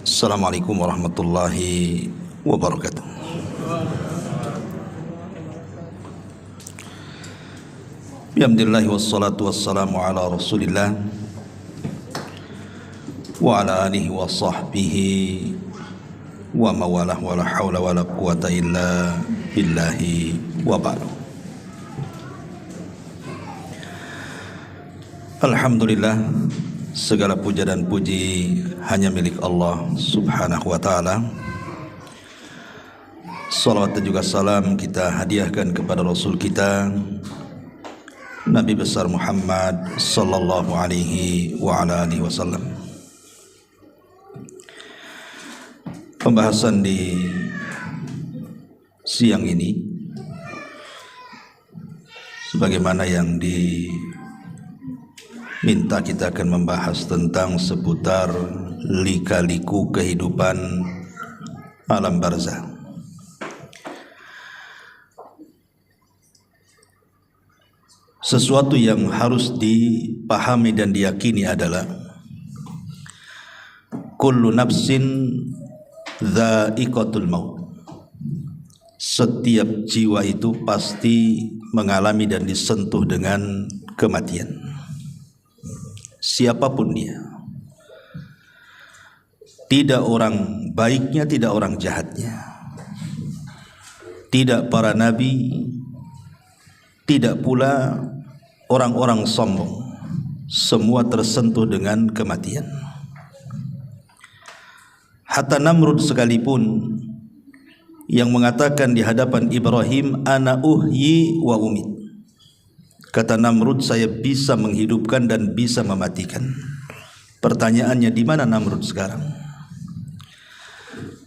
Assalamualaikum warahmatullahi wabarakatuh. Alhamdulillah wassalatu wassalamu ala Rasulillah wa ala alihi wa sahbihi wa mawalah wa la hawla wa la quwata illa billahi wa ba'du. Alhamdulillah, segala puja dan puji hanya milik Allah subhanahu wa ta'ala. Salawat dan juga salam kita hadiahkan kepada Rasul kita Nabi besar Muhammad sallallahu alaihi wa ala alihi wasallam. Pembahasan di siang ini sebagaimana yang minta, kita akan membahas tentang seputar lika-liku kehidupan alam barzakh. Sesuatu yang harus dipahami dan diyakini adalah kullu nafsin dha'iqatul maut. Setiap jiwa itu pasti mengalami dan disentuh dengan kematian, siapapun dia. Tidak orang baiknya, tidak orang jahatnya, tidak para nabi, tidak pula orang-orang sombong. Semua tersentuh dengan kematian. Hatta Namrud sekalipun yang mengatakan di hadapan Ibrahim, ana uhyi wa umit. Kata Namrud, saya bisa menghidupkan dan bisa mematikan. Pertanyaannya, di mana Namrud sekarang?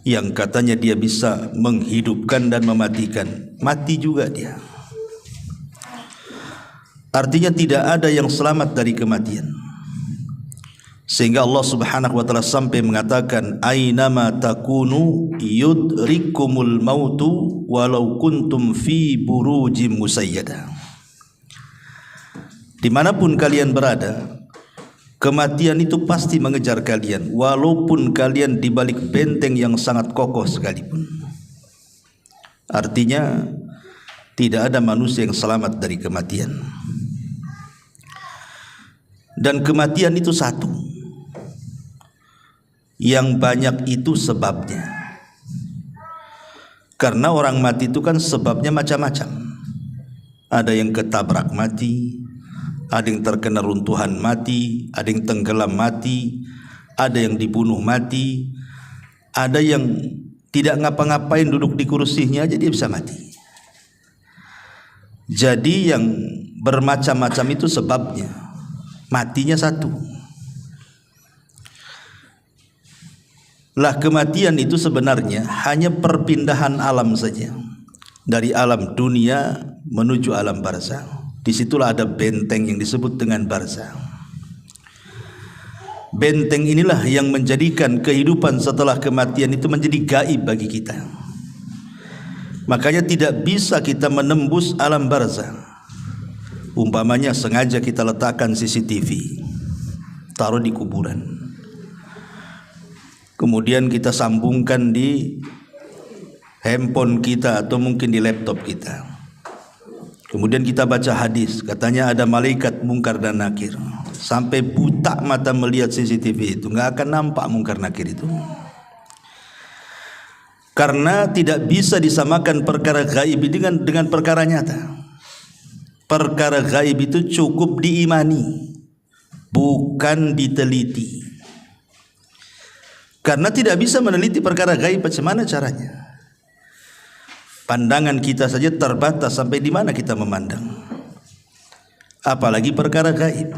Yang katanya dia bisa menghidupkan dan mematikan, mati juga dia. Artinya tidak ada yang selamat dari kematian. Sehingga Allah subhanahu wa ta'ala sampai mengatakan, aynama takunu yudrikumul mautu walau kuntum fi burujim musayyada. Dimanapun kalian berada, kematian itu pasti mengejar kalian, walaupun kalian di balik benteng yang sangat kokoh sekalipun. Artinya tidak ada manusia yang selamat dari kematian. Dan kematian itu satu, yang banyak itu sebabnya. Karena orang mati itu kan sebabnya macam-macam. Ada yang ketabrak mati, ada yang terkena runtuhan mati, ada yang tenggelam mati, ada yang dibunuh mati, ada yang tidak ngapa-ngapain, duduk di kursinya aja dia bisa mati. Jadi yang bermacam-macam itu sebabnya, matinya satu. Lah, kematian itu sebenarnya hanya perpindahan alam saja, dari alam dunia menuju alam barzakh. Disitulah ada benteng yang disebut dengan barzakh. Benteng inilah yang menjadikan kehidupan setelah kematian itu menjadi gaib bagi kita. Makanya tidak bisa kita menembus alam barzakh. Umpamanya sengaja kita letakkan CCTV, taruh di kuburan, kemudian kita sambungkan di handphone kita atau mungkin di laptop kita. Kemudian kita baca hadis, katanya ada malaikat mungkar dan nakir. Sampai buta mata melihat CCTV itu, nggak akan nampak mungkar nakir itu. Karena tidak bisa disamakan perkara gaib dengan perkara nyata. Perkara gaib itu cukup diimani, bukan diteliti. Karena tidak bisa meneliti perkara gaib, bagaimana caranya? Pandangan kita saja terbatas, sampai di mana kita memandang, apalagi perkara gaib.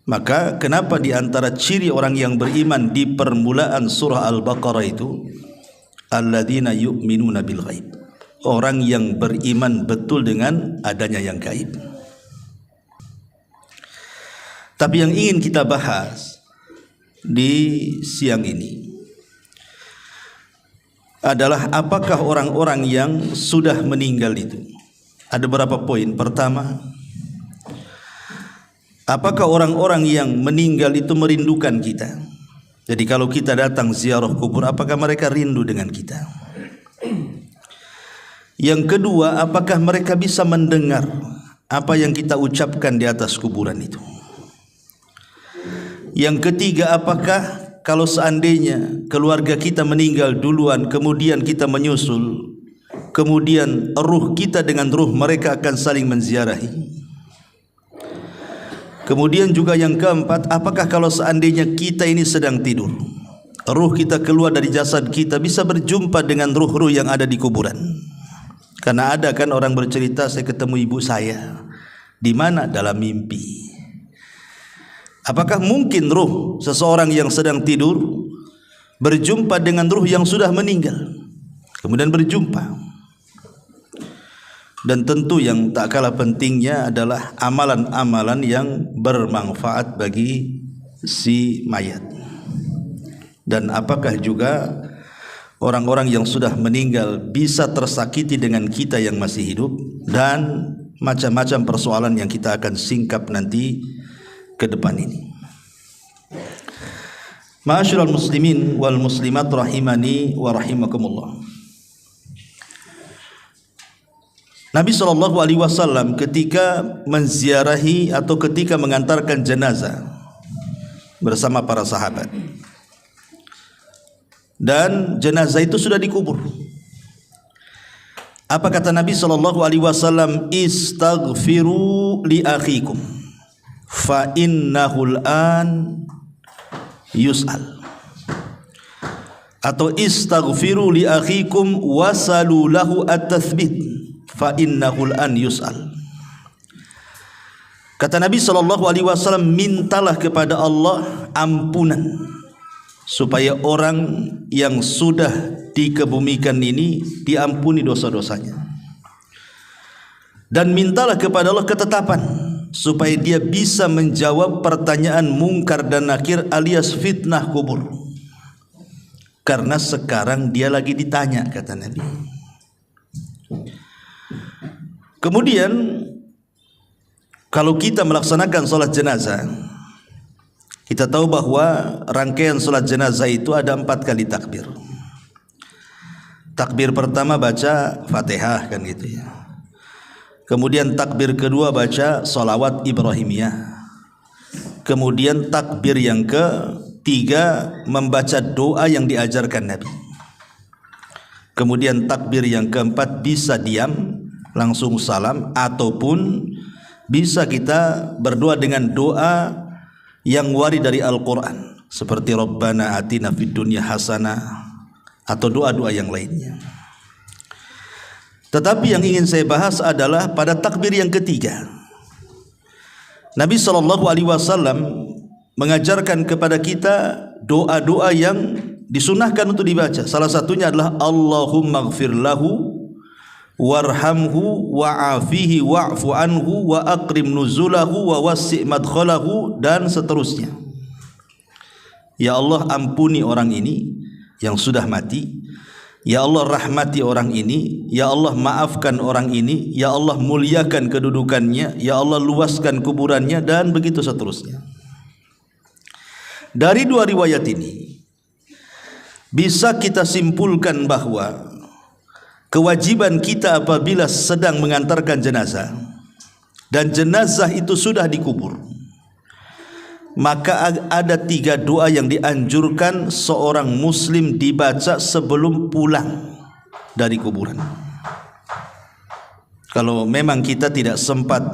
Maka kenapa di antara ciri orang yang beriman di permulaan surah Al-Baqarah itu, alladzina yu'minuna bil ghaib, orang yang beriman betul dengan adanya yang gaib. Tapi yang ingin kita bahas di siang ini adalah apakah orang-orang yang sudah meninggal itu. Ada beberapa poin. Pertama, apakah orang-orang yang meninggal itu merindukan kita? Jadi kalau kita datang ziarah kubur, apakah mereka rindu dengan kita? Yang kedua, apakah mereka bisa mendengar apa yang kita ucapkan di atas kuburan itu? Yang ketiga, apakah kalau seandainya keluarga kita meninggal duluan, kemudian kita menyusul, kemudian ruh kita dengan ruh mereka akan saling menziarahi? Kemudian juga yang keempat, apakah kalau seandainya kita ini sedang tidur, ruh kita keluar dari jasad kita bisa berjumpa dengan ruh-ruh yang ada di kuburan? Karena ada kan orang bercerita, saya ketemu ibu saya. Di mana? Dalam mimpi. Apakah mungkin ruh seseorang yang sedang tidur berjumpa dengan ruh yang sudah meninggal, kemudian berjumpa? Dan tentu yang tak kalah pentingnya adalah amalan-amalan yang bermanfaat bagi si mayat. Dan apakah juga orang-orang yang sudah meninggal bisa tersakiti dengan kita yang masih hidup? Dan macam-macam persoalan yang kita akan singkap nanti ke depan ini. Ma'asyiral muslimin wal muslimat rahimani wa rahimakumullah. Nabi SAW ketika menziarahi atau ketika mengantarkan jenazah bersama para sahabat, dan jenazah itu sudah dikubur, apa kata Nabi SAW? Istaghfiru li akhikum fa innahul an yus'al, atau istaghfiru li akhikum wasalu lahu at-tathbit fa innahul an yus'al. Kata Nabi SAW, mintalah kepada Allah ampunan supaya orang yang sudah dikebumikan ini diampuni dosa-dosanya, dan mintalah kepada Allah ketetapan supaya dia bisa menjawab pertanyaan mungkar dan nakir alias fitnah kubur, karena sekarang dia lagi ditanya, kata Nabi. Kemudian kalau kita melaksanakan salat jenazah, kita tahu bahwa rangkaian salat jenazah itu ada 4 kali takbir. Takbir pertama baca Fatihah kan gitu ya. Kemudian takbir kedua baca salawat Ibrahimiyah. Kemudian takbir yang ketiga membaca doa yang diajarkan Nabi. Kemudian takbir yang keempat bisa diam langsung salam, ataupun bisa kita berdoa dengan doa yang warid dari Al-Quran seperti Rabbana atina fid dunya hasanah atau doa-doa yang lainnya. Tetapi yang ingin saya bahas adalah pada takbir yang ketiga, Nabi SAW mengajarkan kepada kita doa-doa yang disunahkan untuk dibaca. Salah satunya adalah Allahumma ighfir lahu warhamhu wa'afihi wa'fu anhu wa akrim nuzulahu wa wasi' madkhalahu, dan seterusnya. Ya Allah, ampuni orang ini yang sudah mati. Ya Allah, rahmati orang ini. Ya Allah, maafkan orang ini. Ya Allah, muliakan kedudukannya. Ya Allah, luaskan kuburannya, dan begitu seterusnya. Dari 2 riwayat ini bisa kita simpulkan bahwa kewajiban kita apabila sedang mengantarkan jenazah dan jenazah itu sudah dikubur, maka ada 3 doa yang dianjurkan seorang muslim dibaca sebelum pulang dari kuburan. Kalau memang kita tidak sempat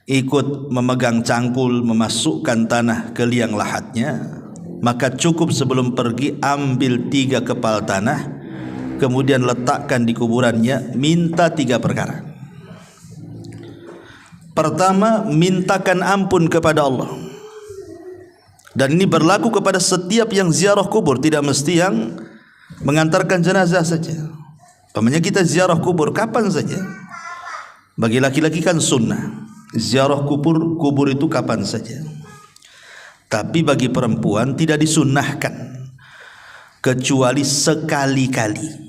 ikut memegang cangkul memasukkan tanah ke liang lahatnya, maka cukup sebelum pergi ambil 3 kepal tanah, kemudian letakkan di kuburannya, minta 3 perkara. Pertama, mintakan ampun kepada Allah. Dan ini berlaku kepada setiap yang ziarah kubur, tidak mesti yang mengantarkan jenazah saja. Umpamanya kita ziarah kubur kapan saja. Bagi laki-laki kan sunnah, ziarah kubur itu kapan saja. Tapi bagi perempuan tidak disunnahkan kecuali sekali-kali.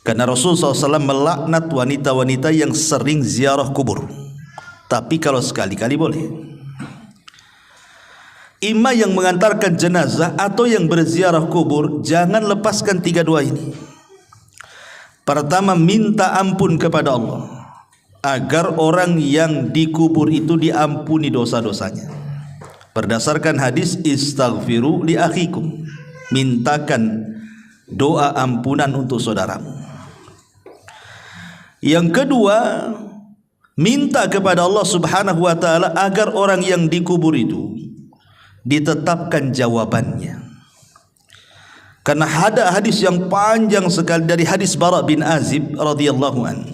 Karena Rasulullah SAW melaknat wanita-wanita yang sering ziarah kubur. Tapi kalau sekali-kali boleh. imma yang mengantarkan jenazah atau yang berziarah kubur, jangan lepaskan tiga doa ini. Pertama, minta ampun kepada Allah agar orang yang dikubur itu diampuni dosa-dosanya. Berdasarkan hadis istaghfiru li akhikum, mintakan doa ampunan untuk saudaramu. Yang kedua, minta kepada Allah Subhanahu wa taala agar orang yang dikubur itu ditetapkan jawabannya. Karena ada hadis yang panjang sekali dari hadis Bara bin Azib radhiyallahu anhu.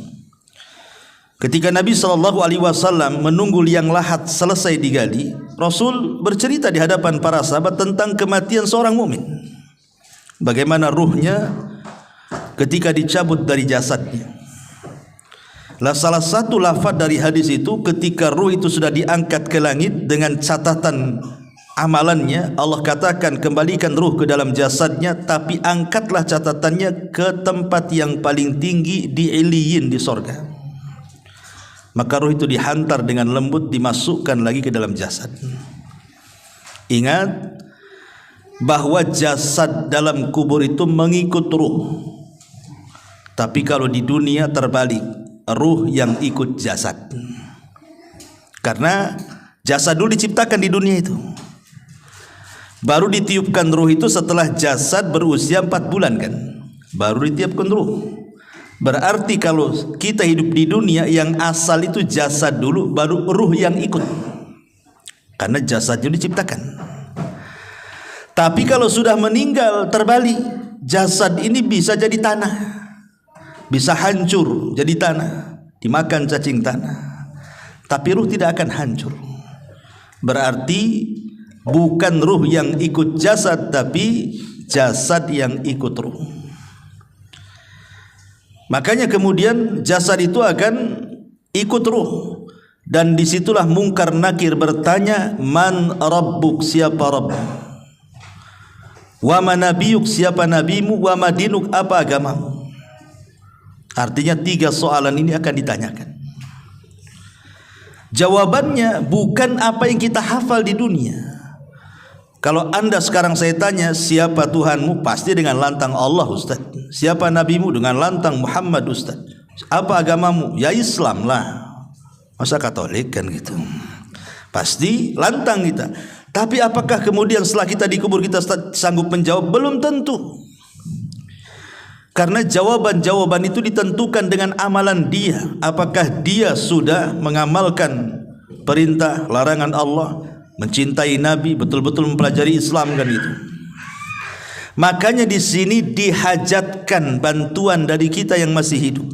Ketika Nabi SAW menunggu liang lahat selesai digali, Rasul bercerita di hadapan para sahabat tentang kematian seorang mukmin. Bagaimana ruhnya ketika dicabut dari jasadnya. Salah satu lafaz dari hadis itu, ketika ruh itu sudah diangkat ke langit dengan catatan amalannya, Allah katakan kembalikan ruh ke dalam jasadnya, tapi angkatlah catatannya ke tempat yang paling tinggi di Iliyin, di sorga. Maka ruh itu dihantar dengan lembut, dimasukkan lagi ke dalam jasad. Ingat bahwa jasad dalam kubur itu mengikut ruh. Tapi kalau di dunia terbalik, ruh yang ikut jasad. Karena jasad dulu diciptakan di dunia itu, baru ditiupkan ruh itu setelah jasad berusia 4 bulan kan, baru ditiupkan ruh. Berarti kalau kita hidup di dunia, yang asal itu jasad dulu, baru ruh yang ikut, karena jasadnya diciptakan. Tapi kalau sudah meninggal terbalik, jasad ini bisa jadi tanah, bisa hancur jadi tanah, dimakan cacing tanah, tapi ruh tidak akan hancur. Berarti bukan ruh yang ikut jasad, tapi jasad yang ikut ruh. Makanya kemudian jasad itu akan ikut ruh, dan disitulah Munkar Nakir bertanya, man rabbuk, siapa Rabb, wa ma nabiyuk, siapa nabimu, wa ma dinuk, apa agamamu. Artinya 3 soalan ini akan ditanyakan. Jawabannya bukan apa yang kita hafal di dunia. Kalau anda sekarang saya tanya, siapa Tuhanmu? Pasti dengan lantang Allah, Ustaz. Siapa nabimu? Dengan lantang Muhammad, Ustaz. Apa agamamu? Ya Islam lah. Masa Katolik kan gitu? Pasti lantang kita. Tapi apakah kemudian setelah kita dikubur kita sanggup menjawab? Belum tentu. Karena jawaban-jawaban itu ditentukan dengan amalan dia. Apakah dia sudah mengamalkan perintah larangan Allah, mencintai Nabi, betul-betul mempelajari Islam kan itu. Makanya di sini dihajatkan bantuan dari kita yang masih hidup.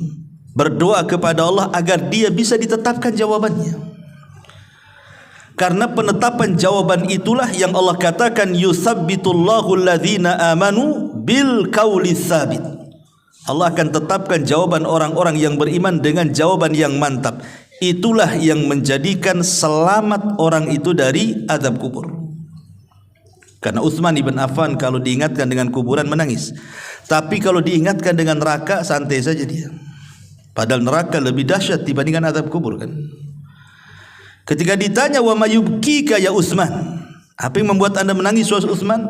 Berdoa kepada Allah agar dia bisa ditetapkan jawabannya. Karena penetapan jawaban itulah yang Allah katakan, yusabbitullahu alladhina amanu bil qauli tsabit. Allah akan tetapkan jawaban orang-orang yang beriman dengan jawaban yang mantap. Itulah yang menjadikan selamat orang itu dari azab kubur. Karena Utsman ibn Affan kalau diingatkan dengan kuburan menangis, tapi kalau diingatkan dengan neraka santai saja dia. Padahal neraka lebih dahsyat dibandingkan azab kubur kan. Ketika ditanya, wa mayubkika ya Utsman, apa yang membuat anda menangis wahai Utsman?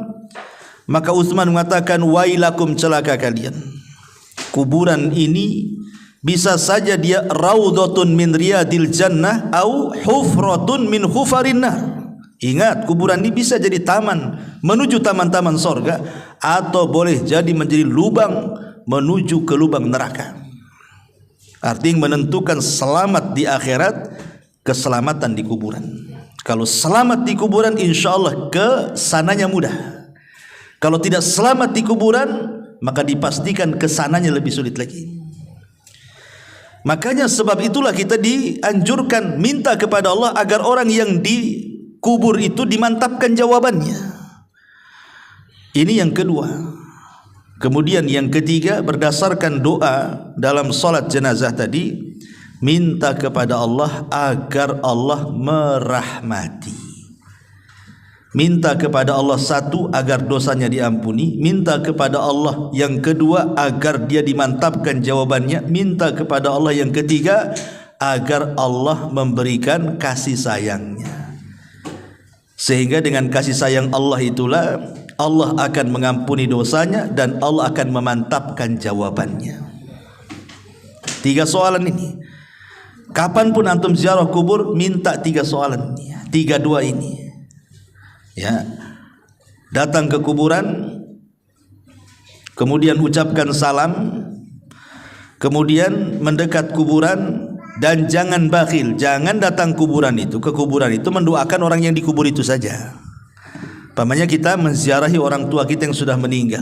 Maka Utsman mengatakan, wailakum, celaka kalian. Kuburan ini bisa saja dia raudhatun min riyadil jannah au hufratun min hufarin nar. Ingat, kuburan ini bisa jadi taman menuju taman-taman sorga, atau boleh jadi menjadi lubang menuju ke lubang neraka. Artinya menentukan selamat di akhirat, keselamatan di kuburan. Kalau selamat di kuburan, insya Allah kesananya mudah. Kalau tidak selamat di kuburan, maka dipastikan kesananya lebih sulit lagi. Makanya sebab itulah kita dianjurkan minta kepada Allah agar orang yang dikubur itu dimantapkan jawabannya. Ini yang kedua. Kemudian yang ketiga, berdasarkan doa dalam salat jenazah tadi, minta kepada Allah agar Allah merahmati. Minta kepada Allah satu, agar dosanya diampuni. Minta kepada Allah yang kedua, agar dia dimantapkan jawabannya. Minta kepada Allah yang ketiga, agar Allah memberikan kasih sayangnya. Sehingga dengan kasih sayang Allah itulah Allah akan mengampuni dosanya dan Allah akan memantapkan jawabannya. 3 soalan ini. Kapanpun antum ziarah kubur, minta 3 soalan ini, 3 doa ini. Ya. Datang ke kuburan, kemudian ucapkan salam, kemudian mendekat kuburan, dan jangan bakhil, jangan datang ke kuburan itu mendoakan orang yang dikubur itu saja. Pamannya kita menziarahi orang tua kita yang sudah meninggal.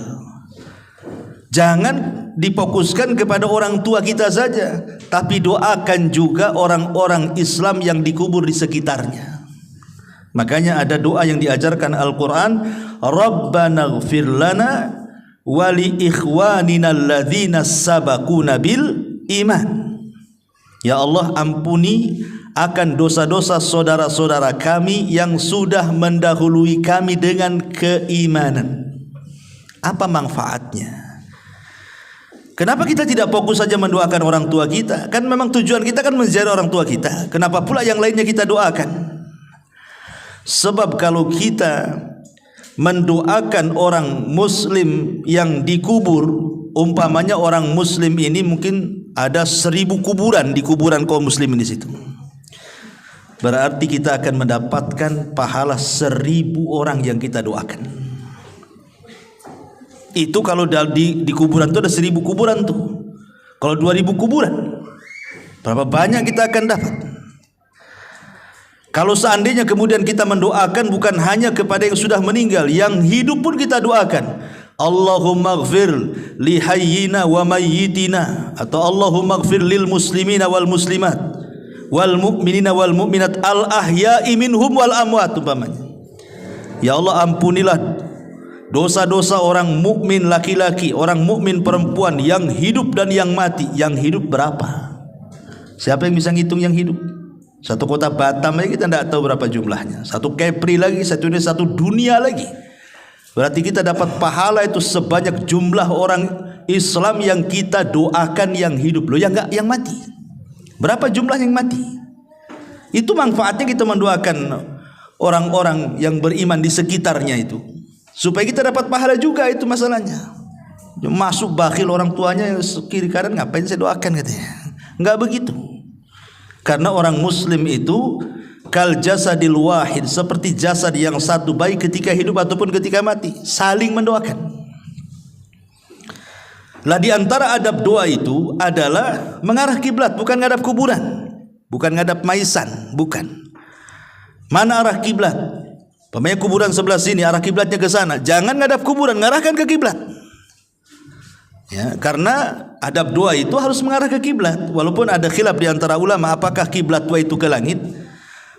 Jangan difokuskan kepada orang tua kita saja, tapi doakan juga orang-orang Islam yang dikubur di sekitarnya. Makanya ada doa yang diajarkan Al-Quran, Rabbana ighfir lana wa li ikhwanina alladzina sabaquna bil iman. Ya Allah, ampuni akan dosa-dosa saudara-saudara kami yang sudah mendahului kami dengan keimanan. Apa manfaatnya? Kenapa kita tidak fokus saja mendoakan orang tua kita? Kan memang tujuan kita kan menziarah orang tua kita. Kenapa pula yang lainnya kita doakan? Sebab kalau kita mendoakan orang muslim yang dikubur, umpamanya orang muslim ini mungkin ada 1000 kuburan di kuburan kaum muslimin di situ. Berarti kita akan mendapatkan pahala 1000 orang yang kita doakan. Itu kalau di kuburan itu ada 1000 kuburan tuh. Kalau 2000 kuburan, berapa banyak kita akan dapat? Kalau seandainya kemudian kita mendoakan bukan hanya kepada yang sudah meninggal, yang hidup pun kita doakan. Allahumma ighfir li hayyina wa mayyitina, atau Allahumma ighfir lil muslimina wal muslimat wal mu'minina wal mu'minat al ahya'i minhum wal amwat, umpamanya. Ya Allah, ampunilah dosa-dosa orang mukmin laki-laki, orang mukmin perempuan yang hidup dan yang mati. Yang hidup berapa? Siapa yang bisa ngitung yang hidup? Satu kota Batam aja kita tidak tahu berapa jumlahnya. Satu Kepri lagi, satu dunia lagi. Berarti kita dapat pahala itu sebanyak jumlah orang Islam yang kita doakan yang hidup. Loh, yang mati. Berapa jumlah yang mati? Itu manfaatnya kita mendoakan orang-orang yang beriman di sekitarnya itu, supaya kita dapat pahala juga. Itu masalahnya. Masuk bakhil orang tuanya kiri kanan, ngapain saya doakan katanya. Enggak begitu. Karena orang muslim itu kal jasadil wahid, seperti jasad yang satu, baik ketika hidup ataupun ketika mati, saling mendoakan. Lah di antara adab doa itu adalah mengarah kiblat, bukan ngadap kuburan, bukan ngadap maisan, bukan. Mana arah kiblat? Pemain kuburan sebelah sini, arah kiblatnya ke sana. Jangan ngadap kuburan, ngarahkan ke kiblat. Ya, karena adab doa itu harus mengarah ke kiblat. Walaupun ada khilaf di antara ulama apakah kiblat doa itu ke langit,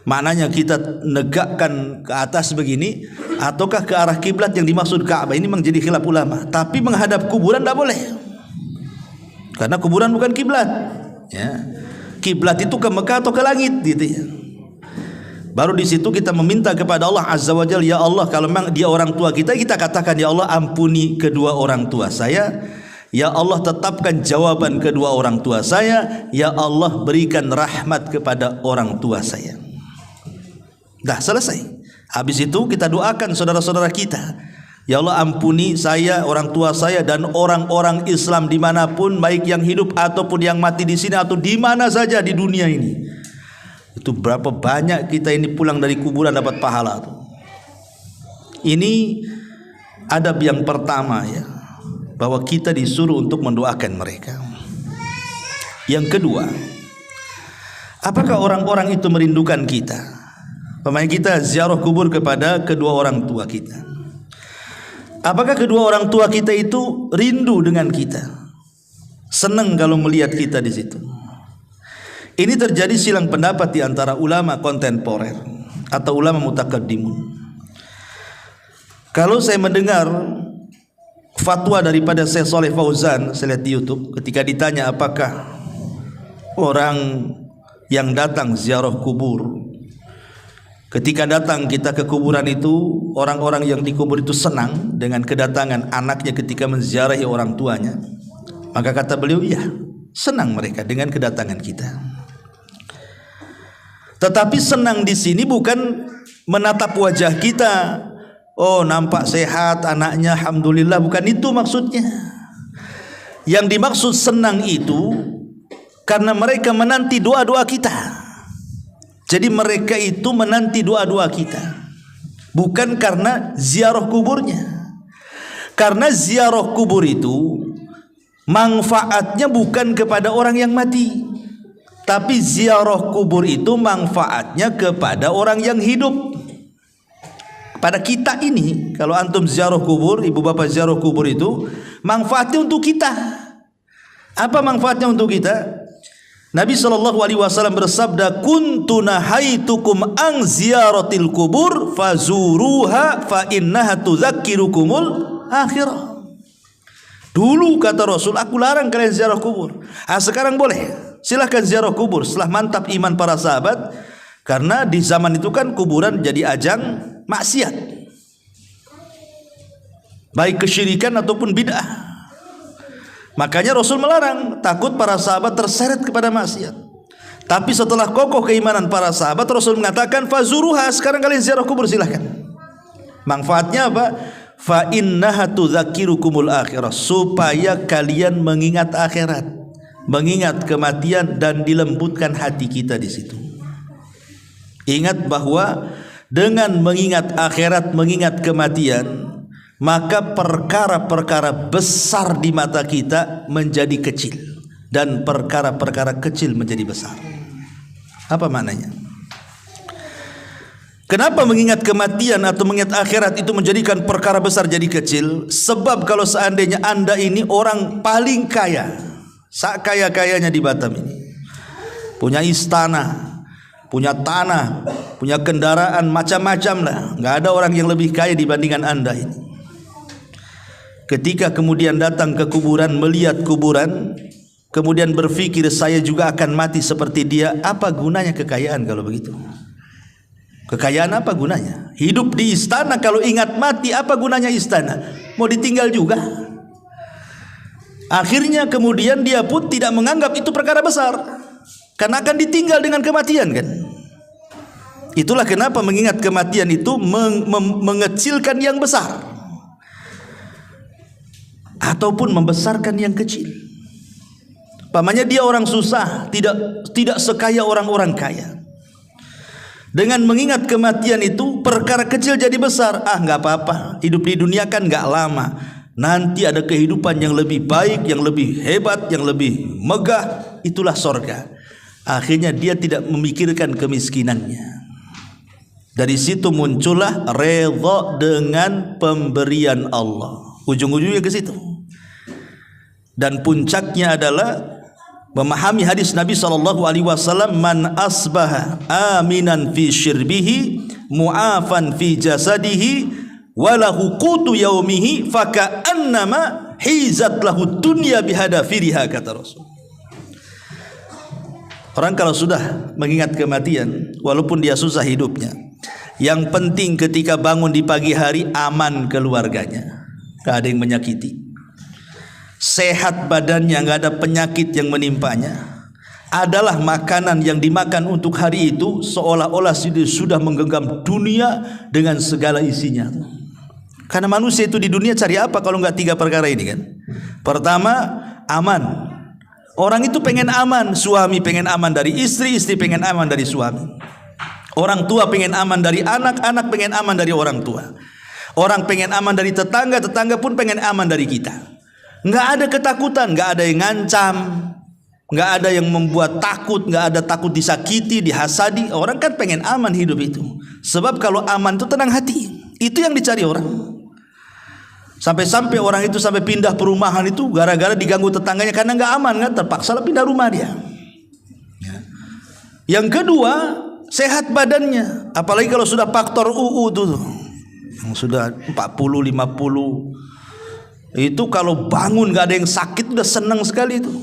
maknanya kita negakkan ke atas begini, ataukah ke arah kiblat yang dimaksud Ka'bah. Ini menjadi khilaf ulama. Tapi menghadap kuburan tidak boleh, karena kuburan bukan kiblat. Ya, kiblat itu ke Mekah atau ke langit, gitu ya. Baru di situ kita meminta kepada Allah Azza wa Jalla, ya Allah, kalau memang dia orang tua kita, kita katakan, ya Allah, ampuni kedua orang tua saya. Ya Allah, tetapkan jawaban kedua orang tua saya. Ya Allah, berikan rahmat kepada orang tua saya. Dah selesai. Habis itu kita doakan saudara-saudara kita. Ya Allah, ampuni saya, orang tua saya, dan orang-orang Islam dimanapun, baik yang hidup ataupun yang mati di sini atau di mana saja di dunia ini. Itu berapa banyak kita ini pulang dari kuburan dapat pahala tuh. Ini adab yang pertama, ya, bahwa kita disuruh untuk mendoakan mereka. Yang kedua, apakah orang-orang itu merindukan kita? Pemain kita ziarah kubur kepada kedua orang tua kita. Apakah kedua orang tua kita itu rindu dengan kita? Senang kalau melihat kita di situ? Ini terjadi silang pendapat di antara ulama kontemporer atau ulama mutakaddimun. Kalau saya mendengar fatwa daripada Syekh Shalih Fauzan, saya lihat di YouTube, ketika ditanya apakah orang yang datang ziarah kubur, ketika datang kita ke kuburan itu, orang-orang yang dikubur itu senang dengan kedatangan anaknya ketika menziarahi orang tuanya, maka kata beliau, iya, senang mereka dengan kedatangan kita. Tetapi senang di sini bukan menatap wajah kita. Oh, nampak sehat anaknya, alhamdulillah. Bukan itu maksudnya. Yang dimaksud senang itu karena mereka menanti doa-doa kita. Jadi mereka itu menanti doa-doa kita, bukan karena ziarah kuburnya. Karena ziarah kubur itu manfaatnya bukan kepada orang yang mati, tapi ziarah kubur itu manfaatnya kepada orang yang hidup. Pada kita ini, kalau antum ziarah kubur, ibu bapak ziarah kubur itu manfaatnya untuk kita. Apa manfaatnya untuk kita? Nabi SAW bersabda, kuntu nahaitukum an ziyaratil kubur fazuruha fa innaha tudzakkirukumul akhirah. Dulu kata Rasul, aku larang kalian ziarah kubur. Sekarang boleh, silahkan ziarah kubur. Setelah mantap iman para sahabat, karena di zaman itu kan kuburan jadi ajang maksiat, baik kesyirikan ataupun bid'ah. Makanya Rasul melarang, takut para sahabat terseret kepada maksiat. Tapi setelah kokoh keimanan para sahabat, Rasul mengatakan fazuruha, sekarang kalian ziarah kubur silahkan. Manfaatnya apa? Fa innaha tudzakirukumul akhirah, supaya kalian mengingat akhirat, mengingat kematian, dan dilembutkan hati kita di situ. Ingat bahwa dengan mengingat akhirat, mengingat kematian, maka perkara-perkara besar di mata kita menjadi kecil, dan perkara-perkara kecil menjadi besar. Apa maknanya? Kenapa mengingat kematian atau mengingat akhirat itu menjadikan perkara besar jadi kecil? Sebab kalau seandainya Anda ini orang paling kaya, sakaya-kayanya di Batam ini, punya istana, punya tanah, punya kendaraan macam-macam lah, nggak ada orang yang lebih kaya dibandingkan Anda ini. Ketika kemudian datang ke kuburan, melihat kuburan, kemudian berpikir saya juga akan mati seperti dia, apa gunanya kekayaan kalau begitu? Kekayaan apa gunanya? Hidup di istana kalau ingat mati, apa gunanya istana? Mau ditinggal juga. Akhirnya kemudian dia pun tidak menganggap itu perkara besar, karena akan ditinggal dengan kematian kan. Itulah kenapa mengingat kematian itu mengecilkan yang besar ataupun membesarkan yang kecil. Pamannya dia orang susah, tidak sekaya orang-orang kaya. Dengan mengingat kematian itu perkara kecil jadi besar. Nggak apa-apa, hidup di dunia kan nggak lama, nanti ada kehidupan yang lebih baik, yang lebih hebat, yang lebih megah, itulah sorga. Akhirnya dia tidak memikirkan kemiskinannya. Dari situ muncullah redha dengan pemberian Allah. Ujung-ujungnya ke situ. Dan puncaknya adalah memahami hadis Nabi SAW, man asbaha aminan fi syirbihi mu'afan fi jasadihi walahu qutu yaumihi faka'annama hizat lahu dunya bihadafiriha, kata Rasul. Orang kalau sudah mengingat kematian, walaupun dia susah hidupnya, yang penting ketika bangun di pagi hari aman keluarganya, gak ada yang menyakiti, sehat badannya, gak ada penyakit yang menimpanya, adalah makanan yang dimakan untuk hari itu seolah-olah sudah menggenggam dunia dengan segala isinya. Karena manusia itu di dunia cari apa kalau nggak tiga perkara ini kan? Pertama, aman. Orang itu pengen aman, suami pengen aman dari istri, istri pengen aman dari suami, orang tua pengen aman dari anak, anak pengen aman dari orang tua, orang pengen aman dari tetangga, tetangga pun pengen aman dari kita. Nggak ada ketakutan, nggak ada yang ngancam, nggak ada yang membuat takut, nggak ada takut disakiti, dihasadi. Orang kan pengen aman hidup itu. Sebab kalau aman itu tenang hati, itu yang dicari orang. Sampai-sampai orang itu sampai pindah perumahan itu gara-gara diganggu tetangganya karena nggak aman kan, terpaksa lah pindah rumah dia. Yang kedua, sehat badannya. Apalagi kalau sudah faktor UU tuh, yang sudah 40, 50. Itu kalau bangun gak ada yang sakit udah senang sekali itu.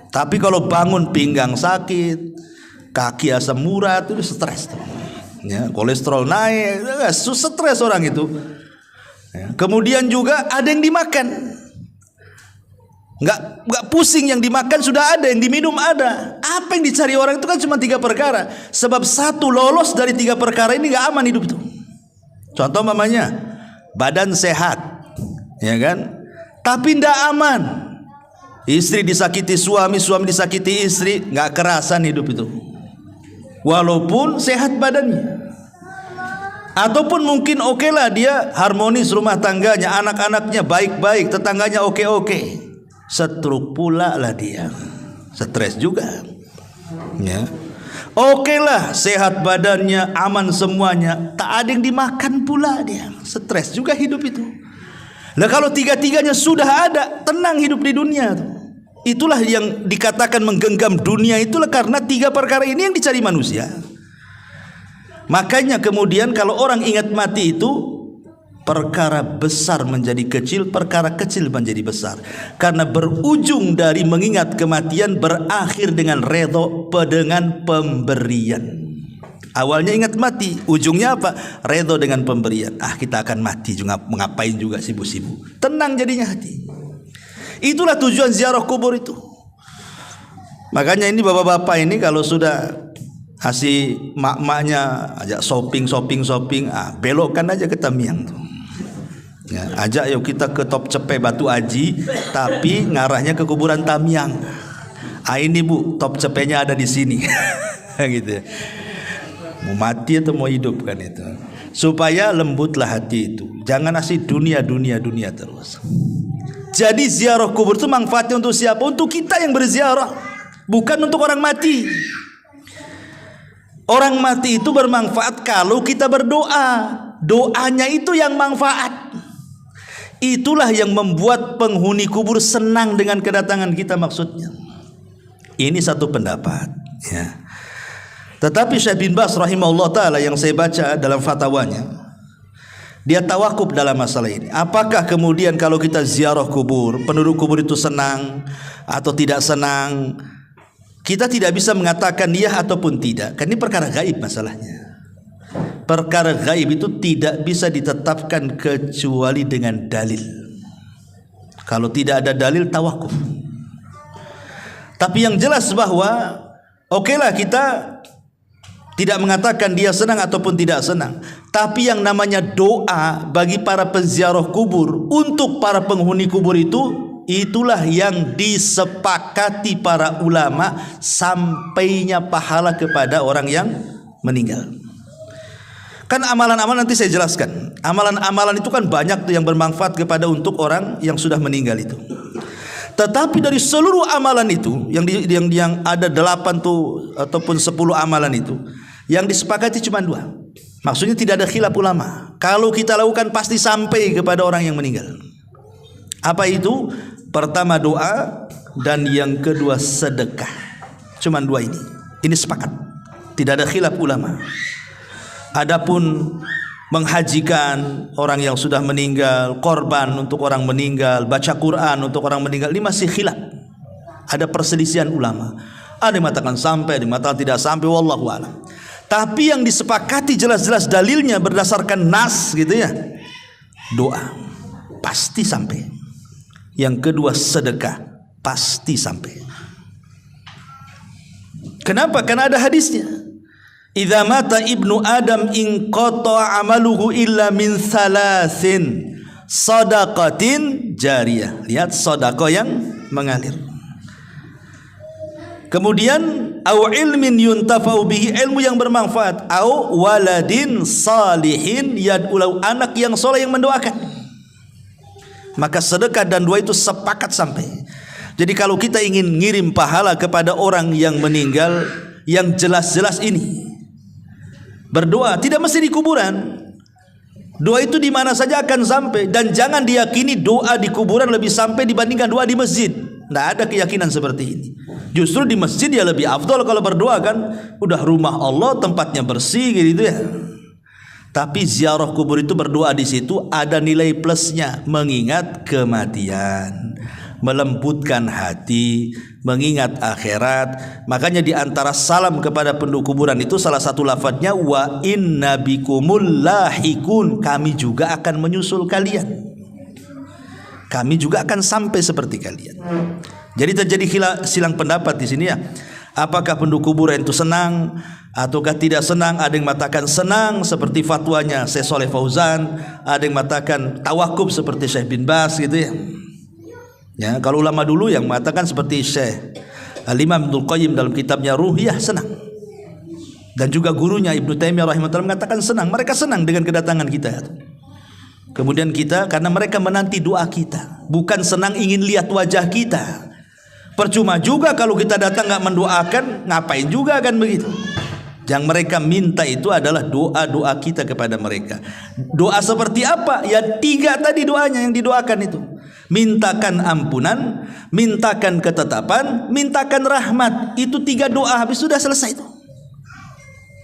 Tapi kalau bangun pinggang sakit, kaki asam urat, itu stres tuh. Ya, kolesterol naik, stres orang itu. Ya. Kemudian juga ada yang dimakan. Nggak pusing, yang dimakan sudah ada, yang diminum ada. Apa yang dicari orang itu kan cuma 3 perkara. Sebab satu lolos dari 3 perkara ini nggak aman hidup itu. Contoh mamanya, badan sehat, ya kan? Tapi nggak aman. Istri disakiti suami, suami disakiti istri, nggak kerasan hidup itu. Walaupun sehat badannya. Ataupun mungkin oke lah dia harmonis rumah tangganya, anak-anaknya baik-baik, tetangganya oke-oke. Stroke pula lah dia, stres juga, ya. Oke lah sehat badannya, aman semuanya, tak ada yang dimakan pula dia, stres juga hidup itu. Nah kalau 3-tiganya sudah ada, tenang hidup di dunia tuh. Itulah yang dikatakan menggenggam dunia, itulah karena 3 perkara ini yang dicari manusia. Makanya kemudian kalau orang ingat mati itu, perkara besar menjadi kecil, perkara kecil menjadi besar. Karena berujung dari mengingat kematian berakhir dengan redho dengan pemberian. Awalnya ingat mati, ujungnya apa? Redho dengan pemberian. Kita akan mati juga, ngapain juga sibuk-sibuk. Tenang jadinya hati. Itulah tujuan ziarah kubur itu. Makanya ini bapak-bapak ini kalau sudah kasih mak-maknya ajak shopping, belokkan aja ke Tamiang tuh. Ya, ajak yuk kita ke Top Cepe Batu Aji, tapi ngarahnya ke kuburan Tamiang. Ini bu, Top Cepenya ada di sini, gitu. Ya. Mau mati atau mau hidup kan itu. Supaya lembutlah hati itu. Jangan asih dunia terus. Jadi ziarah kubur itu manfaatnya untuk siapa? Untuk kita yang berziarah, bukan untuk orang mati. Orang mati itu bermanfaat kalau kita berdoa. Doanya itu yang manfaat. Itulah yang membuat penghuni kubur senang dengan kedatangan kita maksudnya. Ini satu pendapat, ya. Tetapi Syekh bin Baz rahimahullah ta'ala yang saya baca dalam fatwanya, dia tawakuf dalam masalah ini. Apakah kemudian kalau kita ziarah kubur, penduduk kubur itu senang atau tidak senang? Kita tidak bisa mengatakan iya ataupun tidak. Kan ini perkara gaib masalahnya. Perkara gaib itu tidak bisa ditetapkan kecuali dengan dalil. Kalau tidak ada dalil, tawakuf. Tapi yang jelas bahwa okelah kita tidak mengatakan dia senang ataupun tidak senang. Tapi yang namanya doa bagi para penziarah kubur untuk para penghuni kubur itu, itulah yang disepakati para ulama sampainya pahala kepada orang yang meninggal. Kan amalan-amalan nanti saya jelaskan. Amalan-amalan itu kan banyak tuh yang bermanfaat kepada untuk orang yang sudah meninggal itu. Tetapi dari seluruh amalan itu yang ada 8 tuh ataupun 10 amalan itu, yang disepakati cuma 2. Maksudnya tidak ada khilaf ulama. Kalau kita lakukan pasti sampai kepada orang yang meninggal. Apa itu? Pertama doa, dan yang kedua sedekah. Cuma 2 ini. Ini sepakat. Tidak ada khilaf ulama. Adapun menghajikan orang yang sudah meninggal, korban untuk orang meninggal, baca Quran untuk orang meninggal, ini masih khilaf. Ada perselisihan ulama. Ada yang mengatakan sampai, ada yang mengatakan tidak sampai, wallahu a'lam. Tapi yang disepakati jelas-jelas dalilnya berdasarkan nas gitu ya. Doa pasti sampai. Yang kedua sedekah pasti sampai. Kenapa? Karena ada hadisnya. Idza mata ibnu Adam in qata amaluhu illa min salasin sadaqatin jariyah. Lihat sedekah yang mengalir. Kemudian au ilmin yuntafa'u bihi, ilmu yang bermanfaat, au waladin salihin yad'u, anak yang soleh yang mendoakan. Maka sedekah dan doa itu sepakat sampai. Jadi kalau kita ingin ngirim pahala kepada orang yang meninggal, yang jelas-jelas ini berdoa, tidak mesti di kuburan. Doa itu di mana saja akan sampai. Dan jangan diyakini doa di kuburan lebih sampai dibandingkan doa di masjid. Tidak ada keyakinan seperti ini. Justru di masjid ya lebih afdol kalau berdoa kan. Udah rumah Allah, tempatnya bersih gitu ya. Tapi ziarah kubur itu berdoa di situ ada nilai plusnya, mengingat kematian, melembutkan hati, mengingat akhirat. Makanya di antara salam kepada penduduk kuburan itu salah satu lafadznya wa inna bikumul lahikun, kami juga akan menyusul kalian. kami juga akan sampai seperti kalian. Jadi terjadi silang pendapat di sini ya. Apakah penduduk kuburan itu senang ataukah tidak senang? Ada yang mengatakan senang seperti fatwanya Syekh Shalih Fauzan, ada yang mengatakan tawakuf seperti Syekh bin Baz gitu ya. Ya, kalau ulama dulu yang mengatakan seperti Syekh Al-Imam Ibnul Qayyim dalam kitabnya Ruhiyah senang. Dan juga gurunya Ibnu Taimiyah rahimahullah mengatakan senang. Mereka senang dengan kedatangan kita. Kemudian kita, karena mereka menanti doa kita, bukan senang ingin lihat wajah kita. Percuma juga kalau kita datang nggak mendoakan, ngapain juga kan begitu. Yang mereka minta itu adalah doa-doa kita kepada mereka. Doa seperti apa? Ya 3 tadi doanya yang didoakan itu. Mintakan ampunan, mintakan ketetapan, mintakan rahmat. Itu 3 doa, habis sudah selesai itu.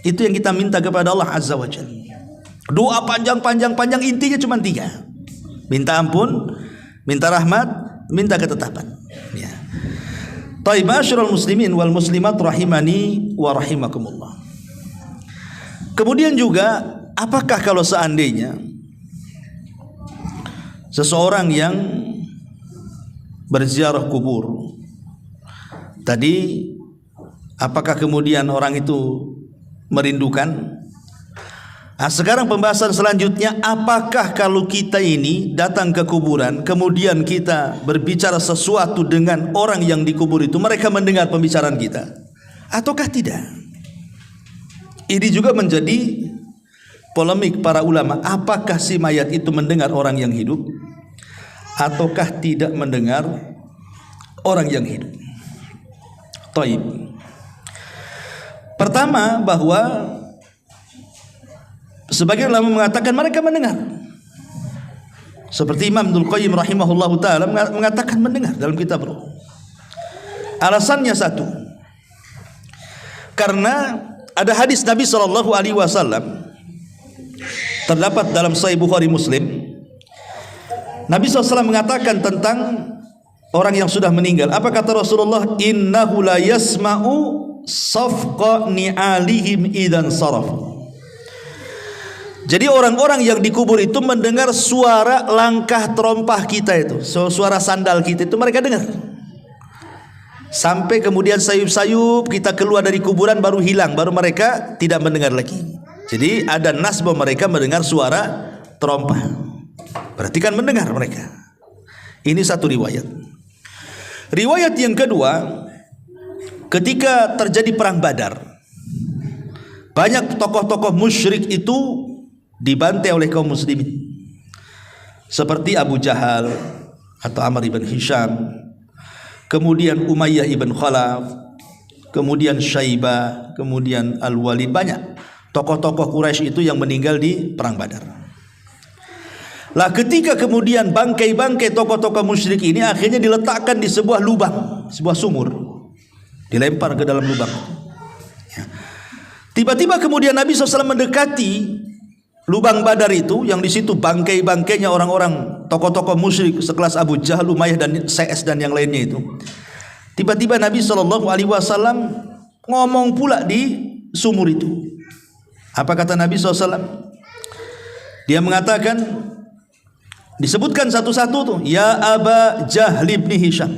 Itu yang kita minta kepada Allah Azza wa Jalla. Doa panjang, intinya cuma 3. Minta ampun, minta rahmat, minta ketetapan. Ya. Taib ma'asyiral muslimin wal muslimat rahimani wa rahimakumullah. Kemudian juga, apakah kalau seandainya seseorang yang berziarah kubur tadi, apakah kemudian orang itu merindukan? Nah, sekarang pembahasan selanjutnya, apakah kalau kita ini datang ke kuburan kemudian kita berbicara sesuatu dengan orang yang dikubur itu, mereka mendengar pembicaraan kita ataukah tidak? Ini juga menjadi polemik para ulama. Apakah si mayat itu mendengar orang yang hidup ataukah tidak mendengar orang yang hidup? Taib. Pertama, bahwa sebagian ulama mengatakan mereka mendengar. Seperti Imam Ibnul Qayyim rahimahullahu taala mengatakan mendengar dalam kitab Ruh. Alasannya satu, karena ada hadis Nabi SAW terdapat dalam Sahih Bukhari Muslim. Nabi SAW mengatakan tentang orang yang sudah meninggal. Apa kata Rasulullah? Innahu la yasma'u safqa ni'alihim idan saraf. Jadi orang-orang yang dikubur itu mendengar suara langkah terompah kita itu, suara sandal kita itu mereka dengar. Sampai kemudian sayup-sayup kita keluar dari kuburan baru hilang, baru mereka tidak mendengar lagi. Jadi ada nas bahwa mereka mendengar suara terompah. Berarti kan mendengar mereka. Ini satu riwayat. Riwayat yang kedua, ketika terjadi perang Badar, banyak tokoh-tokoh musyrik itu dibantai oleh kaum muslimin, seperti Abu Jahal atau Amr ibn Hisham, kemudian Umayyah ibn Khalaf, kemudian Syaibah, kemudian Al-Walid. Banyak tokoh-tokoh Quraisy itu yang meninggal di perang Badar. Lah ketika kemudian bangkai-bangkai tokoh-tokoh musyrik ini akhirnya diletakkan di sebuah lubang, sebuah sumur, dilempar ke dalam lubang. Ya. Tiba-tiba kemudian Nabi SAW mendekati lubang Badar itu, yang di situ bangkai-bangkainya orang-orang tokoh-tokoh musyrik sekelas Abu Jahal, Umayyah dan CS dan yang lainnya itu. Tiba-tiba Nabi SAW ngomong pula di sumur itu. Apa kata Nabi SAW? Dia mengatakan, disebutkan satu-satu tuh, ya Aba Jahl ibn Hisham,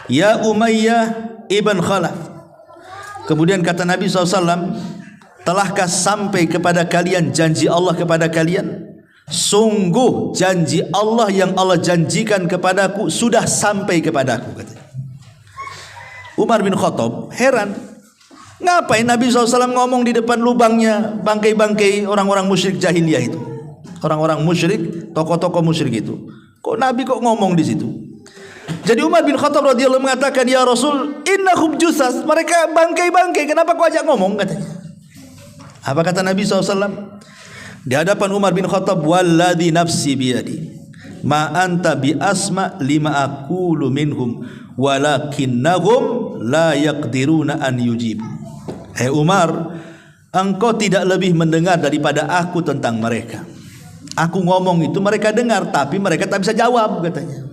ya Umayyah ibn Khalaf. Kemudian kata Nabi SAW, telahkah sampai kepada kalian janji Allah kepada kalian? Sungguh janji Allah yang Allah janjikan kepadaku sudah sampai kepadaku, katanya. Umar bin Khattab heran, ngapain Nabi SAW ngomong di depan lubangnya bangkai-bangkai orang-orang musyrik jahiliyah itu, orang-orang musyrik, tokoh-tokoh musyrik itu. Kok Nabi kok ngomong di situ? Jadi Umar bin Khattab radhiyallahu mengatakan, ya Rasul, innahum jusas, mereka bangkai-bangkai, kenapa kau ajak ngomong, katanya. Apa kata Nabi SAW di hadapan Umar bin Khattab? Walladhi nafsi biyadi ma anta bi asma lima aqulu minhum walakinnahum la yaqdiruna an yujib. Hai Umar, engkau tidak lebih mendengar daripada aku tentang mereka. Aku ngomong itu mereka dengar, tapi mereka tak bisa jawab, katanya.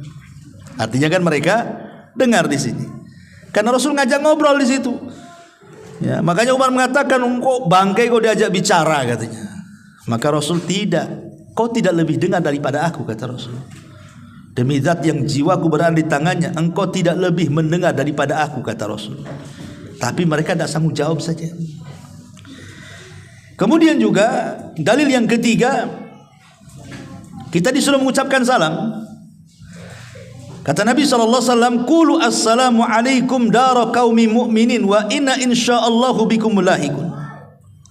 Artinya kan mereka dengar di sini, karena Rasul ngajak ngobrol di situ. Ya, makanya Umar mengatakan, kok bangkai kau diajak bicara, katanya. Maka Rasul tidak, kau tidak lebih dengar daripada aku, kata Rasul. Demi zat yang jiwaku berada di tangannya, engkau tidak lebih mendengar daripada aku, kata Rasul. Tapi mereka tidak sanggup jawab saja. Kemudian juga dalil yang ketiga, kita disuruh mengucapkan salam. Kata Nabi SAW, Qulu assalamu alaikum dara qaumi mu'minin wa inna insya'allahu bikum mulahikun.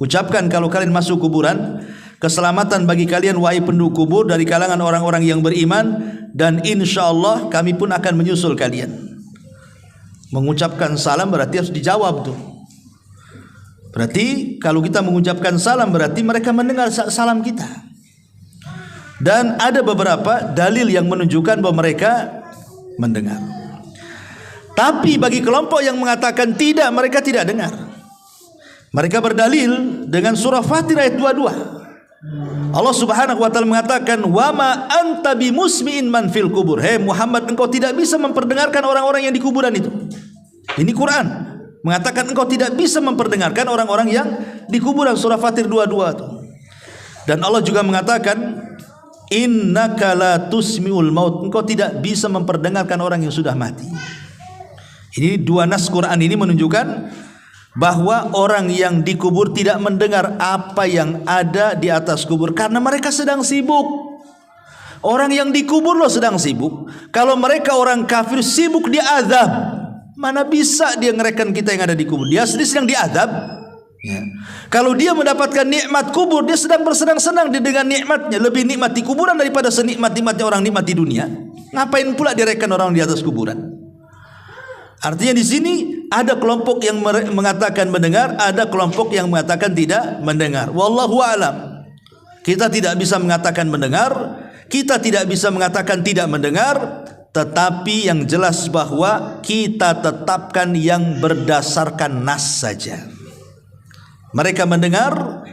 Ucapkan kalau kalian masuk kuburan, keselamatan bagi kalian wahai penduduk kubur dari kalangan orang-orang yang beriman, dan insyaallah kami pun akan menyusul kalian. Mengucapkan salam berarti harus dijawab tuh. Berarti kalau kita mengucapkan salam berarti mereka mendengar salam kita. Dan ada beberapa dalil yang menunjukkan bahwa mereka mendengar. Tapi bagi kelompok yang mengatakan tidak, mereka tidak dengar, mereka berdalil dengan surah Fatir ayat 22. Allah Subhanahu wa taala mengatakan, "Wa ma anta bimusmi'in man fil kubur." Hei Muhammad, engkau tidak bisa memperdengarkan orang-orang yang di kuburan itu. Ini Quran mengatakan engkau tidak bisa memperdengarkan orang-orang yang di kuburan, surah Fatir 22 itu. Dan Allah juga mengatakan, "Innaka la tusmi'ul maut." Engkau tidak bisa memperdengarkan orang yang sudah mati. Ini dua nas Quran ini menunjukkan bahwa orang yang dikubur tidak mendengar apa yang ada di atas kubur karena mereka sedang sibuk. Orang yang dikubur loh sedang sibuk. Kalau mereka orang kafir sibuk diazab, mana bisa dia ngerekan kita yang ada di kubur? Dia sedang diazab. Ya. Kalau dia mendapatkan nikmat kubur, dia sedang bersenang-senang dengan nikmatnya. Lebih nikmat di kuburan daripada senikmat-nikmatnya orang nikmat di dunia. Ngapain pula direkan orang di atas kuburan? Artinya di sini ada kelompok yang mengatakan mendengar, ada kelompok yang mengatakan tidak mendengar. Wallahu a'lam. Kita tidak bisa mengatakan mendengar, kita tidak bisa mengatakan tidak mendengar, tetapi yang jelas bahwa kita tetapkan yang berdasarkan nas saja. Mereka mendengar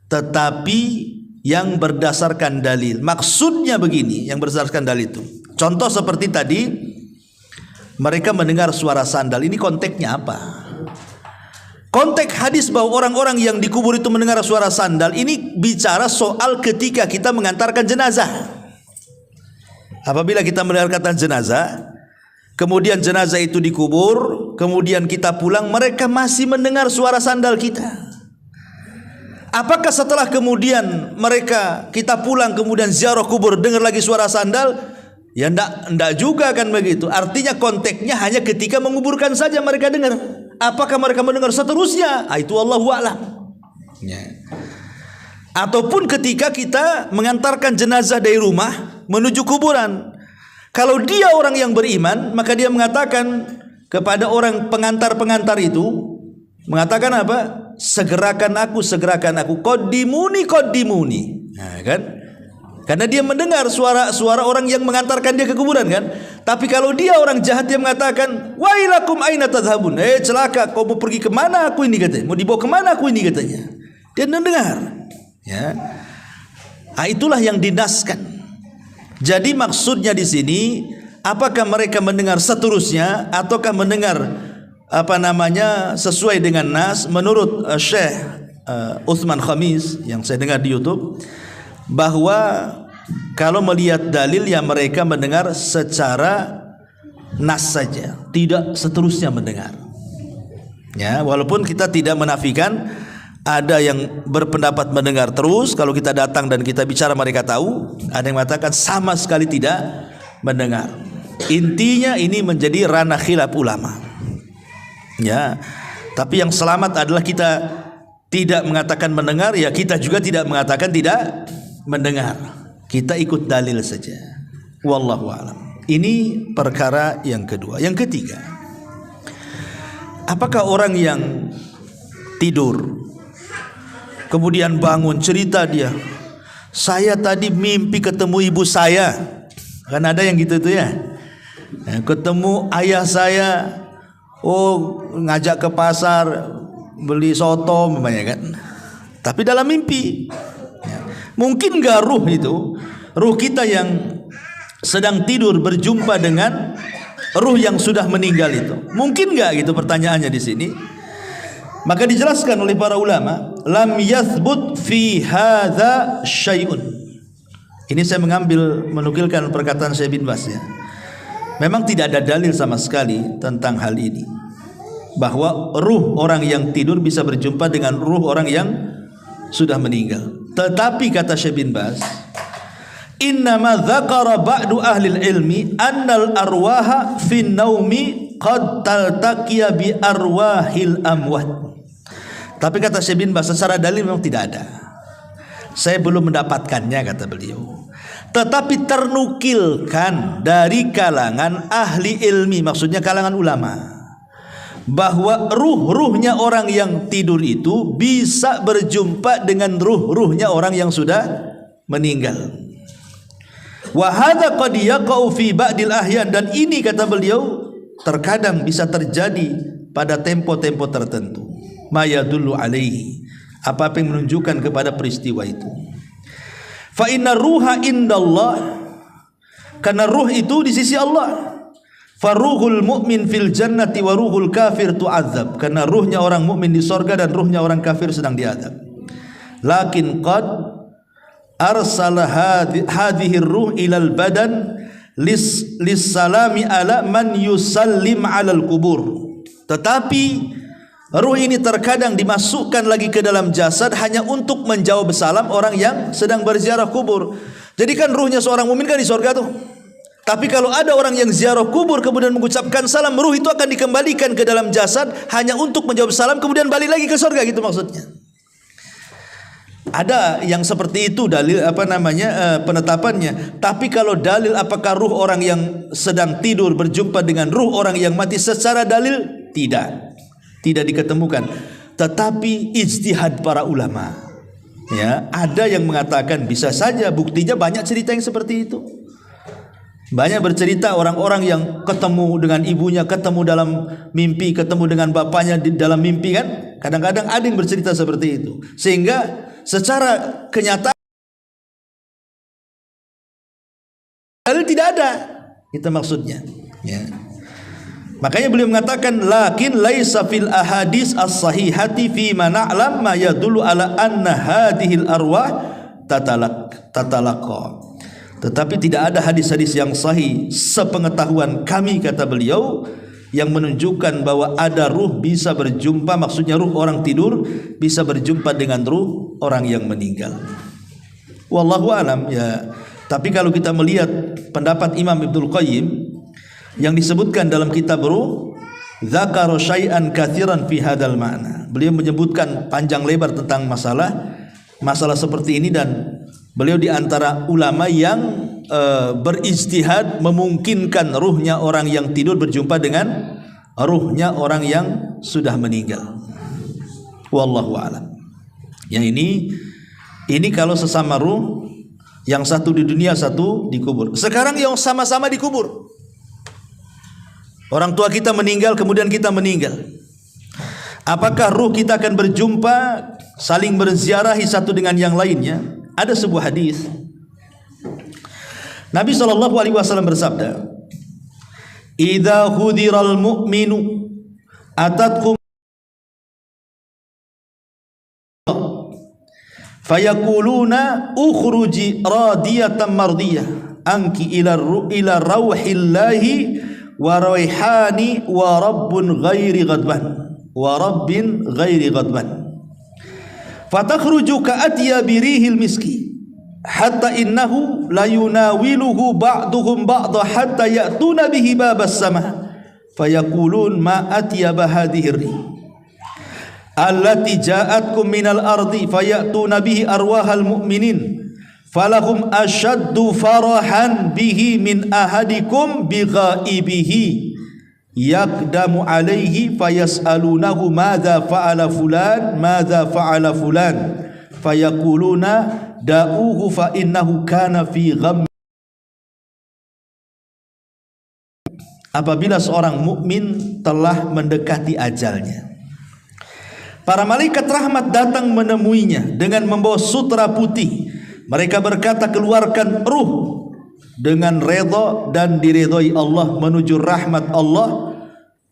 tetapi yang berdasarkan dalil. Maksudnya begini, yang berdasarkan dalil itu. Contoh seperti tadi, mereka mendengar suara sandal. Ini konteksnya apa? Konteks hadis bahwa orang-orang yang dikubur itu mendengar suara sandal, ini bicara soal ketika kita mengantarkan jenazah. Apabila kita mendengarkan jenazah, kemudian jenazah itu dikubur, kemudian kita pulang, mereka masih mendengar suara sandal kita. Apakah setelah kemudian kita pulang kemudian ziarah kubur dengar lagi suara sandal? Ya enggak juga kan begitu. Artinya konteksnya hanya ketika menguburkan saja mereka dengar. Apakah mereka mendengar seterusnya? Itu Allahu a'lam. Ya. Ataupun ketika kita mengantarkan jenazah dari rumah menuju kuburan. Kalau dia orang yang beriman, maka dia mengatakan kepada orang pengantar-pengantar itu, mengatakan apa? Segerakan aku, segerakan aku. Qaddimuni, qaddimuni. Nah, kan? Karena dia mendengar suara orang yang mengantarkan dia ke kuburan kan. Tapi kalau dia orang jahat, dia mengatakan, wailakum aina tadhhabun. Celaka, kau mau pergi kemana aku ini katanya. Mau dibawa kemana aku ini katanya. Dia mendengar. Ya. Nah, itulah yang dinaskan. Jadi maksudnya di sini, apakah mereka mendengar seterusnya ataukah mendengar sesuai dengan nas? Menurut Syekh Utsman Khamis yang saya dengar di YouTube, bahwa kalau melihat dalil yang mereka mendengar secara nas saja, tidak seterusnya mendengar. Ya, walaupun kita tidak menafikan ada yang berpendapat mendengar terus. Kalau kita datang dan kita bicara mereka tahu. Ada yang mengatakan sama sekali tidak mendengar. Intinya ini menjadi ranah khilaf ulama. Ya, tapi yang selamat adalah kita tidak mengatakan mendengar, ya kita juga tidak mengatakan tidak mendengar. Kita ikut dalil saja. Wallahu a'lam. Ini perkara yang kedua. Yang ketiga, apakah orang yang tidur kemudian bangun cerita dia, saya tadi mimpi ketemu ibu saya. Kan ada yang gitu tuh ya. Ketemu ayah saya, ngajak ke pasar beli soto namanya kan. Tapi dalam mimpi. Mungkin gak ruh kita yang sedang tidur berjumpa dengan ruh yang sudah meninggal itu? Mungkin gak gitu pertanyaannya di sini? Maka dijelaskan oleh para ulama, lam yathbut fi hadza syai'un. Ini saya menukilkan perkataan Syekh bin Baz ya. Memang tidak ada dalil sama sekali tentang hal ini, bahwa ruh orang yang tidur bisa berjumpa dengan ruh orang yang sudah meninggal. Tetapi kata Syekh bin Baz, innama dzakara ba'du ahli ilmi annal arwaha fin naumi qad taltaqiya bi arwahil amwat. Tapi kata Syekh bin Baz, secara dalil memang tidak ada. Saya belum mendapatkannya kata beliau. Tetapi ternukilkan dari kalangan ahli ilmi, maksudnya kalangan ulama, bahwa ruh-ruhnya orang yang tidur itu bisa berjumpa dengan ruh-ruhnya orang yang sudah meninggal. Wa hadza qad yaqau fi ba'dil ahyan, dan ini kata beliau terkadang bisa terjadi pada tempo-tempo tertentu. Ma yadullu alaihi, apa yang menunjukkan kepada peristiwa itu. Fa inna ruha indallah, karena ruh itu di sisi Allah. Faruhul mu'min fil jannati wa ruhul kafir tu'adzab, karena ruhnya orang mukmin di sorga dan ruhnya orang kafir sedang diadab. Lakin qad arsala hadhihi ruh ilal badan lis salami ala man yusallim alal kubur. Tetapi ruh ini terkadang dimasukkan lagi ke dalam jasad hanya untuk menjawab salam orang yang sedang berziarah kubur. Jadi kan ruhnya seorang mukmin kan di sorga tuh. Tapi kalau ada orang yang ziarah kubur kemudian mengucapkan salam, ruh itu akan dikembalikan ke dalam jasad hanya untuk menjawab salam kemudian balik lagi ke sorga, gitu maksudnya. Ada yang seperti itu dalil penetapannya. Tapi kalau dalil apakah ruh orang yang sedang tidur berjumpa dengan ruh orang yang mati, secara dalil tidak diketemukan. Tetapi ijtihad para ulama, ya, ada yang mengatakan bisa saja. Buktinya banyak cerita yang seperti itu. Banyak bercerita orang-orang yang ketemu dengan ibunya, ketemu dalam mimpi, ketemu dengan bapaknya di dalam mimpi kan. Kadang-kadang ada yang bercerita seperti itu. Sehingga secara kenyataan tidak ada. Itu maksudnya, ya. Makanya beliau mengatakan lakin laisa fil ahadis as-sahihati fi ma na'lam ma yadullu ala anna hadhil arwah tatalaqa. Tetapi tidak ada hadis-hadis yang sahih sepengetahuan kami, kata beliau, yang menunjukkan bahwa ada ruh bisa berjumpa, maksudnya ruh orang tidur bisa berjumpa dengan ruh orang yang meninggal. Wallahu alam, ya. Tapi kalau kita melihat pendapat Imam Ibnul Qayyim yang disebutkan dalam kitab Ruh, dzakara syai'an katsiran fi hadzal ma'na. Beliau menyebutkan panjang lebar tentang masalah seperti ini, dan beliau di antara ulama yang berijtihad memungkinkan ruhnya orang yang tidur berjumpa dengan ruhnya orang yang sudah meninggal. Wallahu a'lam. Ya, ini kalau sesama ruh, yang satu di dunia, satu di kubur. Sekarang yang sama-sama di kubur. Orang tua kita meninggal, kemudian kita meninggal. Apakah ruh kita akan berjumpa, saling berziarahi satu dengan yang lainnya? Ada sebuah hadis. Nabi SAW bersabda, "Idza hudiral mu'minu atatkum fayaquluna ukhruji radiyatan mardiyah anki ila rauhillahi wa raihani wa rabbin ghairi ghadban fatakhruju ka'atiya birihil miski hatta innahu la yunawiluhu ba'duhum ba'da hatta ya'tuna bihi babas sama fayaqulun ma atyaba hadhihi rih allati ja'atkum minal ardi fayatuna bihi arwahal mu'minin falahum ashaddu farahan bihi min ahadikum bighaibihi yakdamu alaihi fayas'alunahu madza fa'ala fulan fayaquluna da'uhu fa innahu kana fi gham. Apabila seorang mukmin telah mendekati ajalnya, para malaikat rahmat datang menemuinya dengan membawa sutra putih. Mereka berkata, keluarkan ruh dengan redha dan diridhoi Allah menuju rahmat Allah,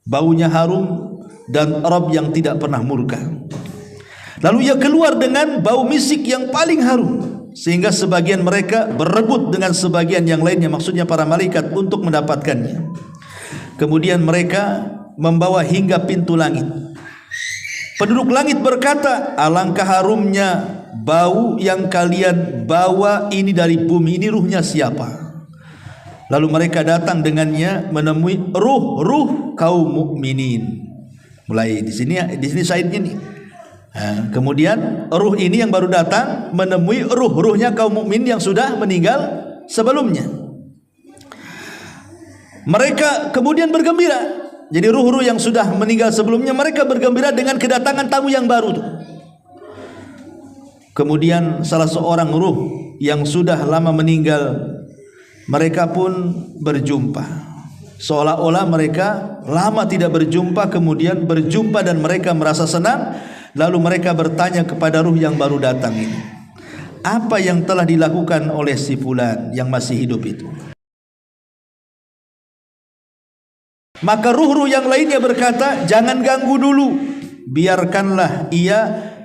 baunya harum dan Rabb yang tidak pernah murka. Lalu ia keluar dengan bau misik yang paling harum. sehingga sebagian mereka berebut dengan sebagian yang lainnya, maksudnya para malaikat, untuk mendapatkannya. Kemudian mereka membawa hingga pintu langit. Penduduk langit berkata, alangkah harumnya bau yang kalian bawa ini dari bumi, ini ruhnya siapa? Lalu mereka datang dengannya menemui ruh kaum mukminin. Mulai di sini syahidnya nih. Nah, kemudian ruh ini yang baru datang menemui ruhnya kaum mukmin yang sudah meninggal sebelumnya. Mereka kemudian bergembira. Jadi ruh-ruh yang sudah meninggal sebelumnya, mereka bergembira dengan kedatangan tamu yang baru tuh. Kemudian salah seorang ruh yang sudah lama meninggal, mereka pun berjumpa. Seolah-olah mereka lama tidak berjumpa, kemudian berjumpa dan mereka merasa senang. Lalu mereka bertanya kepada ruh yang baru datang ini, apa yang telah dilakukan oleh si fulan yang masih hidup itu? Maka ruh-ruh yang lainnya berkata, jangan ganggu dulu, biarkanlah ia,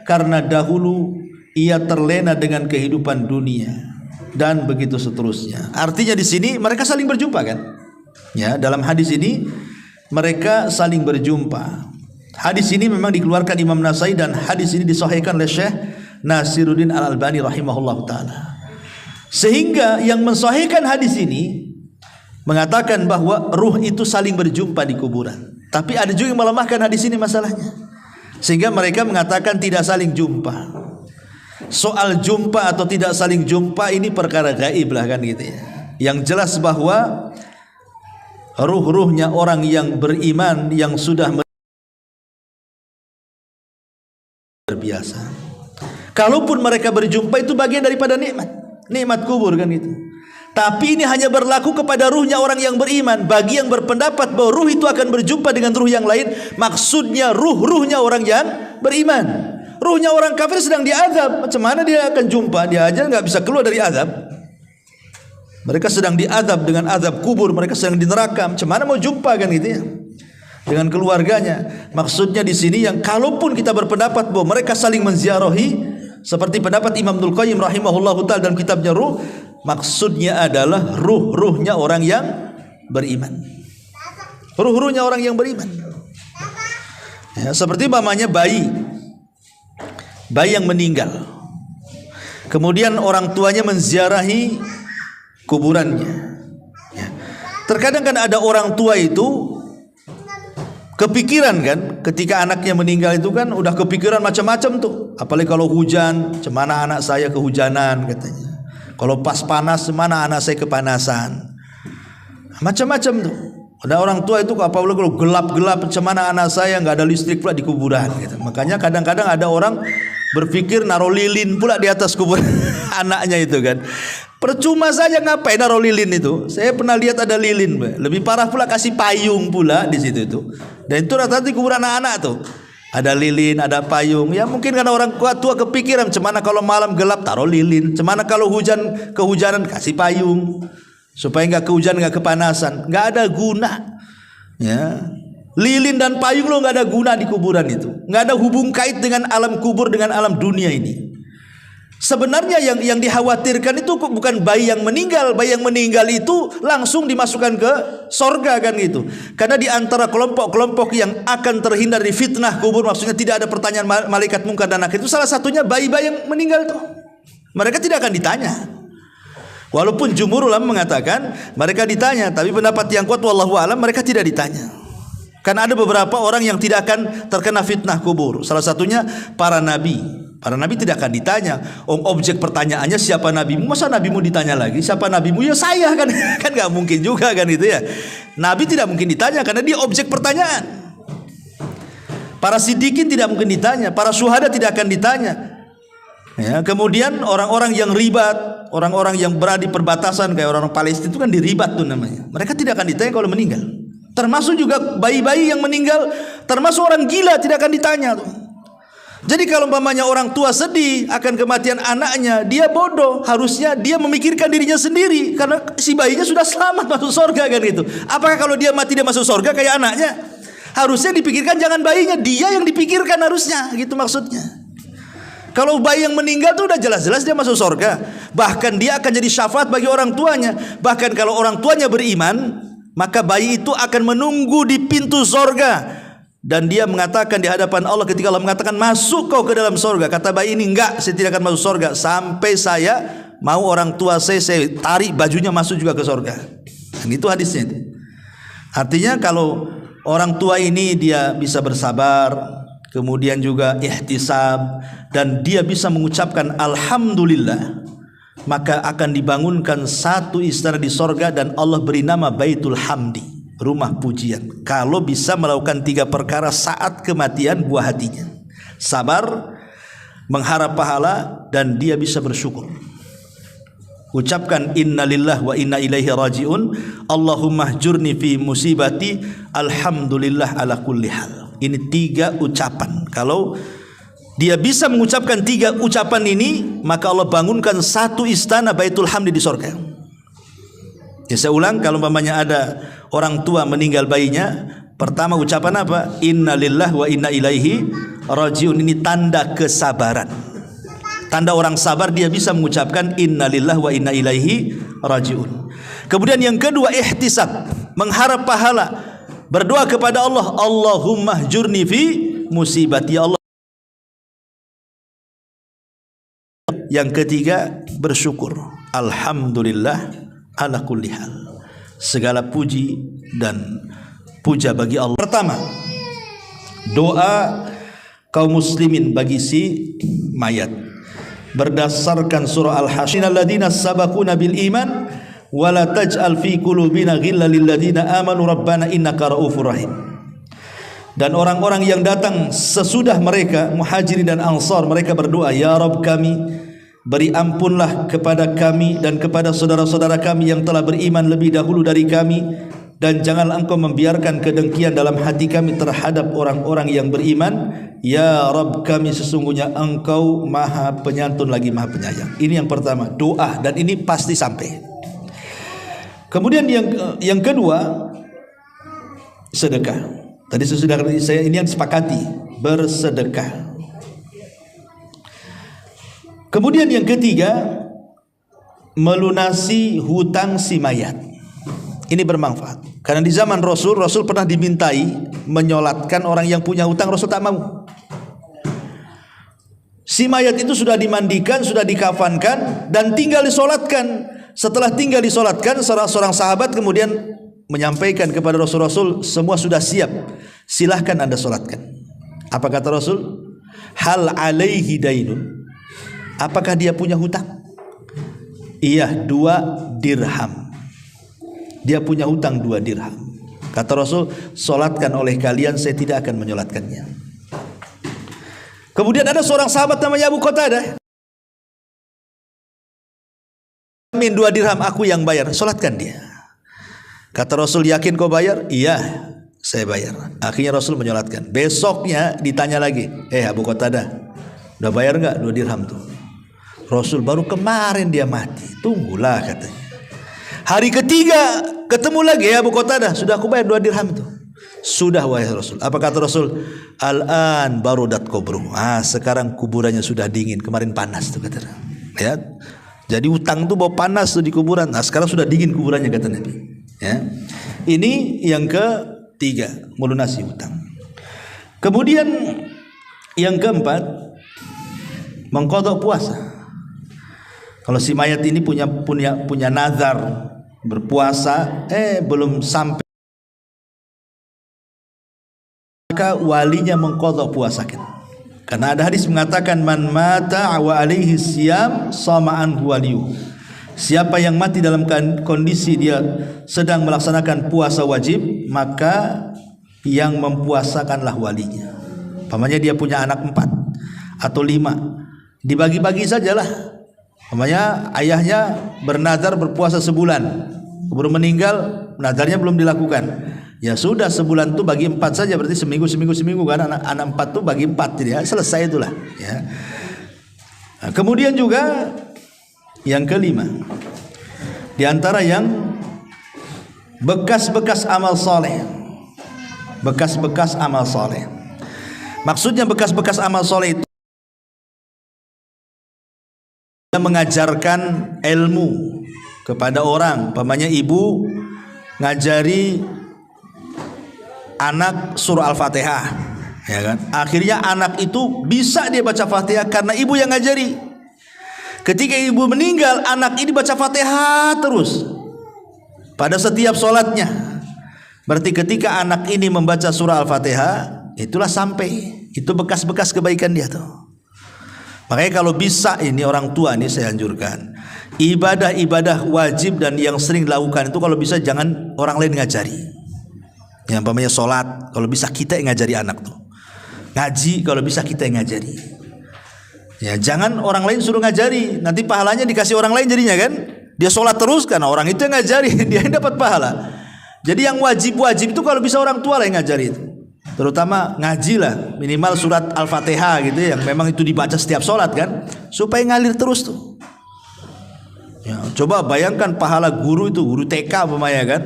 karena dahulu ia terlena dengan kehidupan dunia, dan begitu seterusnya. Artinya di sini mereka saling berjumpa kan? Ya, dalam hadis ini mereka saling berjumpa. Hadis ini memang dikeluarkan Imam Nasai dan hadis ini disahihkan oleh Syekh Nasiruddin Al-Albani rahimahullah ta'ala. Sehingga yang mensahihkan hadis ini mengatakan bahwa ruh itu saling berjumpa di kuburan. Tapi ada juga yang melemahkan hadis ini masalahnya. Sehingga mereka mengatakan tidak saling jumpa. Soal jumpa atau tidak saling jumpa ini perkara gaib lah kan gitu ya. Yang jelas bahwa ruh-ruhnya orang yang beriman yang sudah biasa. Kalaupun mereka berjumpa itu bagian daripada nikmat kubur kan itu. Tapi ini hanya berlaku kepada ruhnya orang yang beriman. Bagi yang berpendapat bahwa ruh itu akan berjumpa dengan ruh yang lain, maksudnya ruhnya orang yang beriman. Ruhnya orang kafir sedang diazab, macam mana dia akan jumpa? Dia aja nggak bisa keluar dari azab. Mereka sedang diazab dengan azab kubur, mereka sedang di neraka, macam mana mau jumpa kan gitu ya? Dengan keluarganya. Maksudnya di sini yang kalaupun kita berpendapat bahwa mereka saling menziarahi seperti pendapat Imam Ibnul Qayyim rahimahullahu taala dalam kitabnya Ruh, maksudnya adalah ruhnya orang yang beriman. Ruhnya orang yang beriman. Ya, seperti mamanya bayi yang meninggal. Kemudian orang tuanya menziarahi kuburannya. Ya. Terkadang kan ada orang tua itu kepikiran kan, ketika anaknya meninggal itu kan udah kepikiran macam-macam tuh. Apalagi kalau hujan, cemana anak saya kehujanan katanya. Kalau pas panas, mana anak saya kepanasan. Macam-macam tuh. Ada orang tua itu apalagi kalau gelap-gelap, cemana anak saya nggak ada listrik pula di kuburan. Gitu. Makanya kadang-kadang ada orang berpikir naruh lilin pula di atas kuburan anaknya itu kan. Percuma saja, ngapain naruh lilin itu? Saya pernah lihat ada lilin, lebih parah pula kasih payung pula di situ itu. Dan itu rata-rata di kuburan anak-anak tuh. Ada lilin, ada payung. Ya mungkin karena orang tua kepikiran, cemana kalau malam gelap taruh lilin, cemana kalau kehujanan kasih payung supaya nggak kehujanan, nggak kepanasan. Nggak ada guna. Ya. Lilin dan payung lo nggak ada guna di kuburan itu. Nggak ada hubung kait dengan alam kubur, dengan alam dunia ini. Sebenarnya yang dikhawatirkan itu bukan bayi yang meninggal. Bayi yang meninggal itu langsung dimasukkan ke sorga kan gitu. Karena di antara kelompok-kelompok yang akan terhindar dari fitnah kubur, maksudnya tidak ada pertanyaan malaikat mungkar dan nakir, itu salah satunya bayi-bayi yang meninggal tuh. Mereka tidak akan ditanya. Walaupun jumhur ulama mengatakan mereka ditanya, tapi pendapat yang kuat wallahu alam mereka tidak ditanya. Karena ada beberapa orang yang tidak akan terkena fitnah kubur. Salah satunya para nabi. Para nabi tidak akan ditanya. Objek pertanyaannya siapa nabimu? Masa nabimu ditanya lagi? Siapa nabimu? Ya saya kan. Kan nggak mungkin juga kan itu ya. Nabi tidak mungkin ditanya karena dia objek pertanyaan. Para siddiqin tidak mungkin ditanya. Para syuhada tidak akan ditanya. Ya, kemudian orang-orang yang ribat, orang-orang yang berada di perbatasan kayak orang Palestina itu kan diribat tuh namanya. Mereka tidak akan ditanya kalau meninggal. Termasuk juga bayi-bayi yang meninggal, termasuk orang gila tidak akan ditanya tuh. Jadi kalau umpamanya orang tua sedih akan kematian anaknya, dia bodoh, harusnya dia memikirkan dirinya sendiri karena si bayinya sudah selamat masuk surga kan itu. Apakah kalau dia mati dia masuk surga kayak anaknya? Harusnya dipikirkan jangan bayinya, dia yang dipikirkan harusnya, gitu maksudnya. Kalau bayi yang meninggal itu udah jelas-jelas dia masuk surga. Bahkan dia akan jadi syafaat bagi orang tuanya. Bahkan kalau orang tuanya beriman, maka bayi itu akan menunggu di pintu surga. Dan dia mengatakan di hadapan Allah ketika Allah mengatakan masuk kau ke dalam surga. Kata bayi ini, enggak, saya tidak akan masuk surga sampai saya mau orang tua saya tarik bajunya masuk juga ke surga. Dan itu hadisnya itu. Artinya kalau orang tua ini dia bisa bersabar, kemudian juga ihtisab, dan dia bisa mengucapkan alhamdulillah, maka akan dibangunkan satu istana di sorga dan Allah beri nama Baitul Hamdi, rumah pujian. Kalau bisa melakukan 3 perkara saat kematian buah hatinya: sabar, mengharap pahala, dan dia bisa bersyukur. Ucapkan innalillah wa inna ilaihi rajiun, Allahumma jurni fi musibati, alhamdulillah ala kulli hal. Ini 3 ucapan. Kalau dia bisa mengucapkan 3 ucapan ini, maka Allah bangunkan satu istana Baitul Hamdi di surga. Ya, saya ulang, kalau umpamanya ada orang tua meninggal bayinya, pertama ucapan apa? Innalillah wa inna ilaihi rajiun. Ini tanda kesabaran. Tanda orang sabar, dia bisa mengucapkan innalillah wa inna ilaihi rajiun. Kemudian yang kedua, ihtisab, mengharap pahala, berdoa kepada Allah, Allahumma jurni fi musibati, ya Allah. Yang ketiga, bersyukur, alhamdulillah ala kulli hal. Segala puji dan puja bagi Allah. Pertama, doa kaum muslimin bagi si mayat berdasarkan surah Al-Hasyr, alladzina sabaquna bil iman wa la taj'al fi qulubina ghillan lil ladzina amanu rabbana innaka raufur rahim. Dan orang-orang yang datang sesudah mereka, muhajirin dan ansar, mereka berdoa, ya Rabb kami, beri ampunlah kepada kami dan kepada saudara-saudara kami yang telah beriman lebih dahulu dari kami, dan janganlah engkau membiarkan kedengkian dalam hati kami terhadap orang-orang yang beriman. Ya Rabb kami, sesungguhnya engkau maha penyantun lagi maha penyayang. Ini yang pertama, doa, dan ini pasti sampai. Kemudian yang kedua, sedekah. Tadi sudah saya ini yang sepakati, bersedekah. Kemudian yang ketiga, melunasi hutang si mayat. Ini bermanfaat. Karena di zaman Rasul pernah dimintai menyolatkan orang yang punya hutang, Rasul tak mau. Si mayat itu sudah dimandikan, sudah dikafankan, dan tinggal disolatkan. Setelah tinggal disolatkan, seorang sahabat kemudian menyampaikan kepada Rasul, semua sudah siap, silahkan anda solatkan. Apa kata Rasul? Hal alaihi dainun, apakah dia punya hutang? Iya, 2 dirham. Dia punya hutang 2 dirham. Kata Rasul, solatkan oleh kalian, saya tidak akan menyolatkannya. Kemudian ada seorang sahabat namanya Abu Qatadah, min 2 dirham, aku yang bayar, solatkan dia. Kata Rasul, yakin kau bayar? Iya, saya bayar. Akhirnya Rasul menyolatkan. Besoknya ditanya lagi, Abu Qatadah, udah bayar enggak 2 dirham tuh? Rasul, baru kemarin dia mati. Tunggulah, katanya. Hari ketiga ketemu lagi, Abu Qatadah, sudah aku bayar 2 dirham itu. Sudah wahai Rasul. Apa kata Rasul? Al-an barudat kubruh. Sekarang kuburannya sudah dingin. Kemarin panas tuh, kata. Ya. Jadi utang tuh bawa panas tuh di kuburan. Sekarang sudah dingin kuburannya, kata Nabi. Ya. Ini yang ketiga, melunasi utang. Kemudian yang keempat, mengqadha puasa. Kalau si mayat ini punya nazar berpuasa, belum sampai, maka walinya mengqadha puasa. Karena ada hadis mengatakan, man mata wa alaihi siyam sama anhu waliyu. Siapa yang mati dalam kondisi dia sedang melaksanakan puasa wajib, maka yang mempuasakanlah walinya. Pamannya dia punya anak 4 atau 5, dibagi-bagi sajalah. Pamannya ayahnya bernazar berpuasa sebulan, baru meninggal, nazarnya belum dilakukan. Ya sudah, sebulan itu bagi 4 saja, berarti seminggu kan, anak 4 itu bagi 4, jadi ya selesai itulah. Ya. Nah, kemudian juga yang kelima, di antara yang bekas-bekas amal soleh. Bekas-bekas amal soleh. Maksudnya bekas-bekas amal soleh itu mengajarkan ilmu kepada orang, umpamanya ibu ngajari anak surah Al-Fatihah, ya kan? Akhirnya anak itu bisa dia baca Fatihah karena ibu yang ngajari. Ketika ibu meninggal, anak ini baca Fatihah terus pada setiap sholatnya. Berarti ketika anak ini membaca surah Al-Fatihah, itulah sampai, itu bekas-bekas kebaikan dia tuh. Makanya kalau bisa ini orang tua ini saya anjurkan, ibadah-ibadah wajib dan yang sering dilakukan itu kalau bisa jangan orang lain ngajari. Yang umpamanya sholat, kalau bisa kita yang ngajari anak tuh. Ngaji kalau bisa kita yang ngajari. Ya jangan orang lain suruh ngajari, nanti pahalanya dikasih orang lain jadinya kan. Dia sholat terus karena orang itu yang ngajari, dia yang dapat pahala. Jadi yang wajib-wajib itu kalau bisa orang tua lah yang ngajari itu. Terutama ngaji lah, minimal surat Al-Fatihah gitu yang memang itu dibaca setiap sholat kan, supaya ngalir terus tuh. Ya, coba bayangkan pahala guru itu, guru TK umpamanya kan,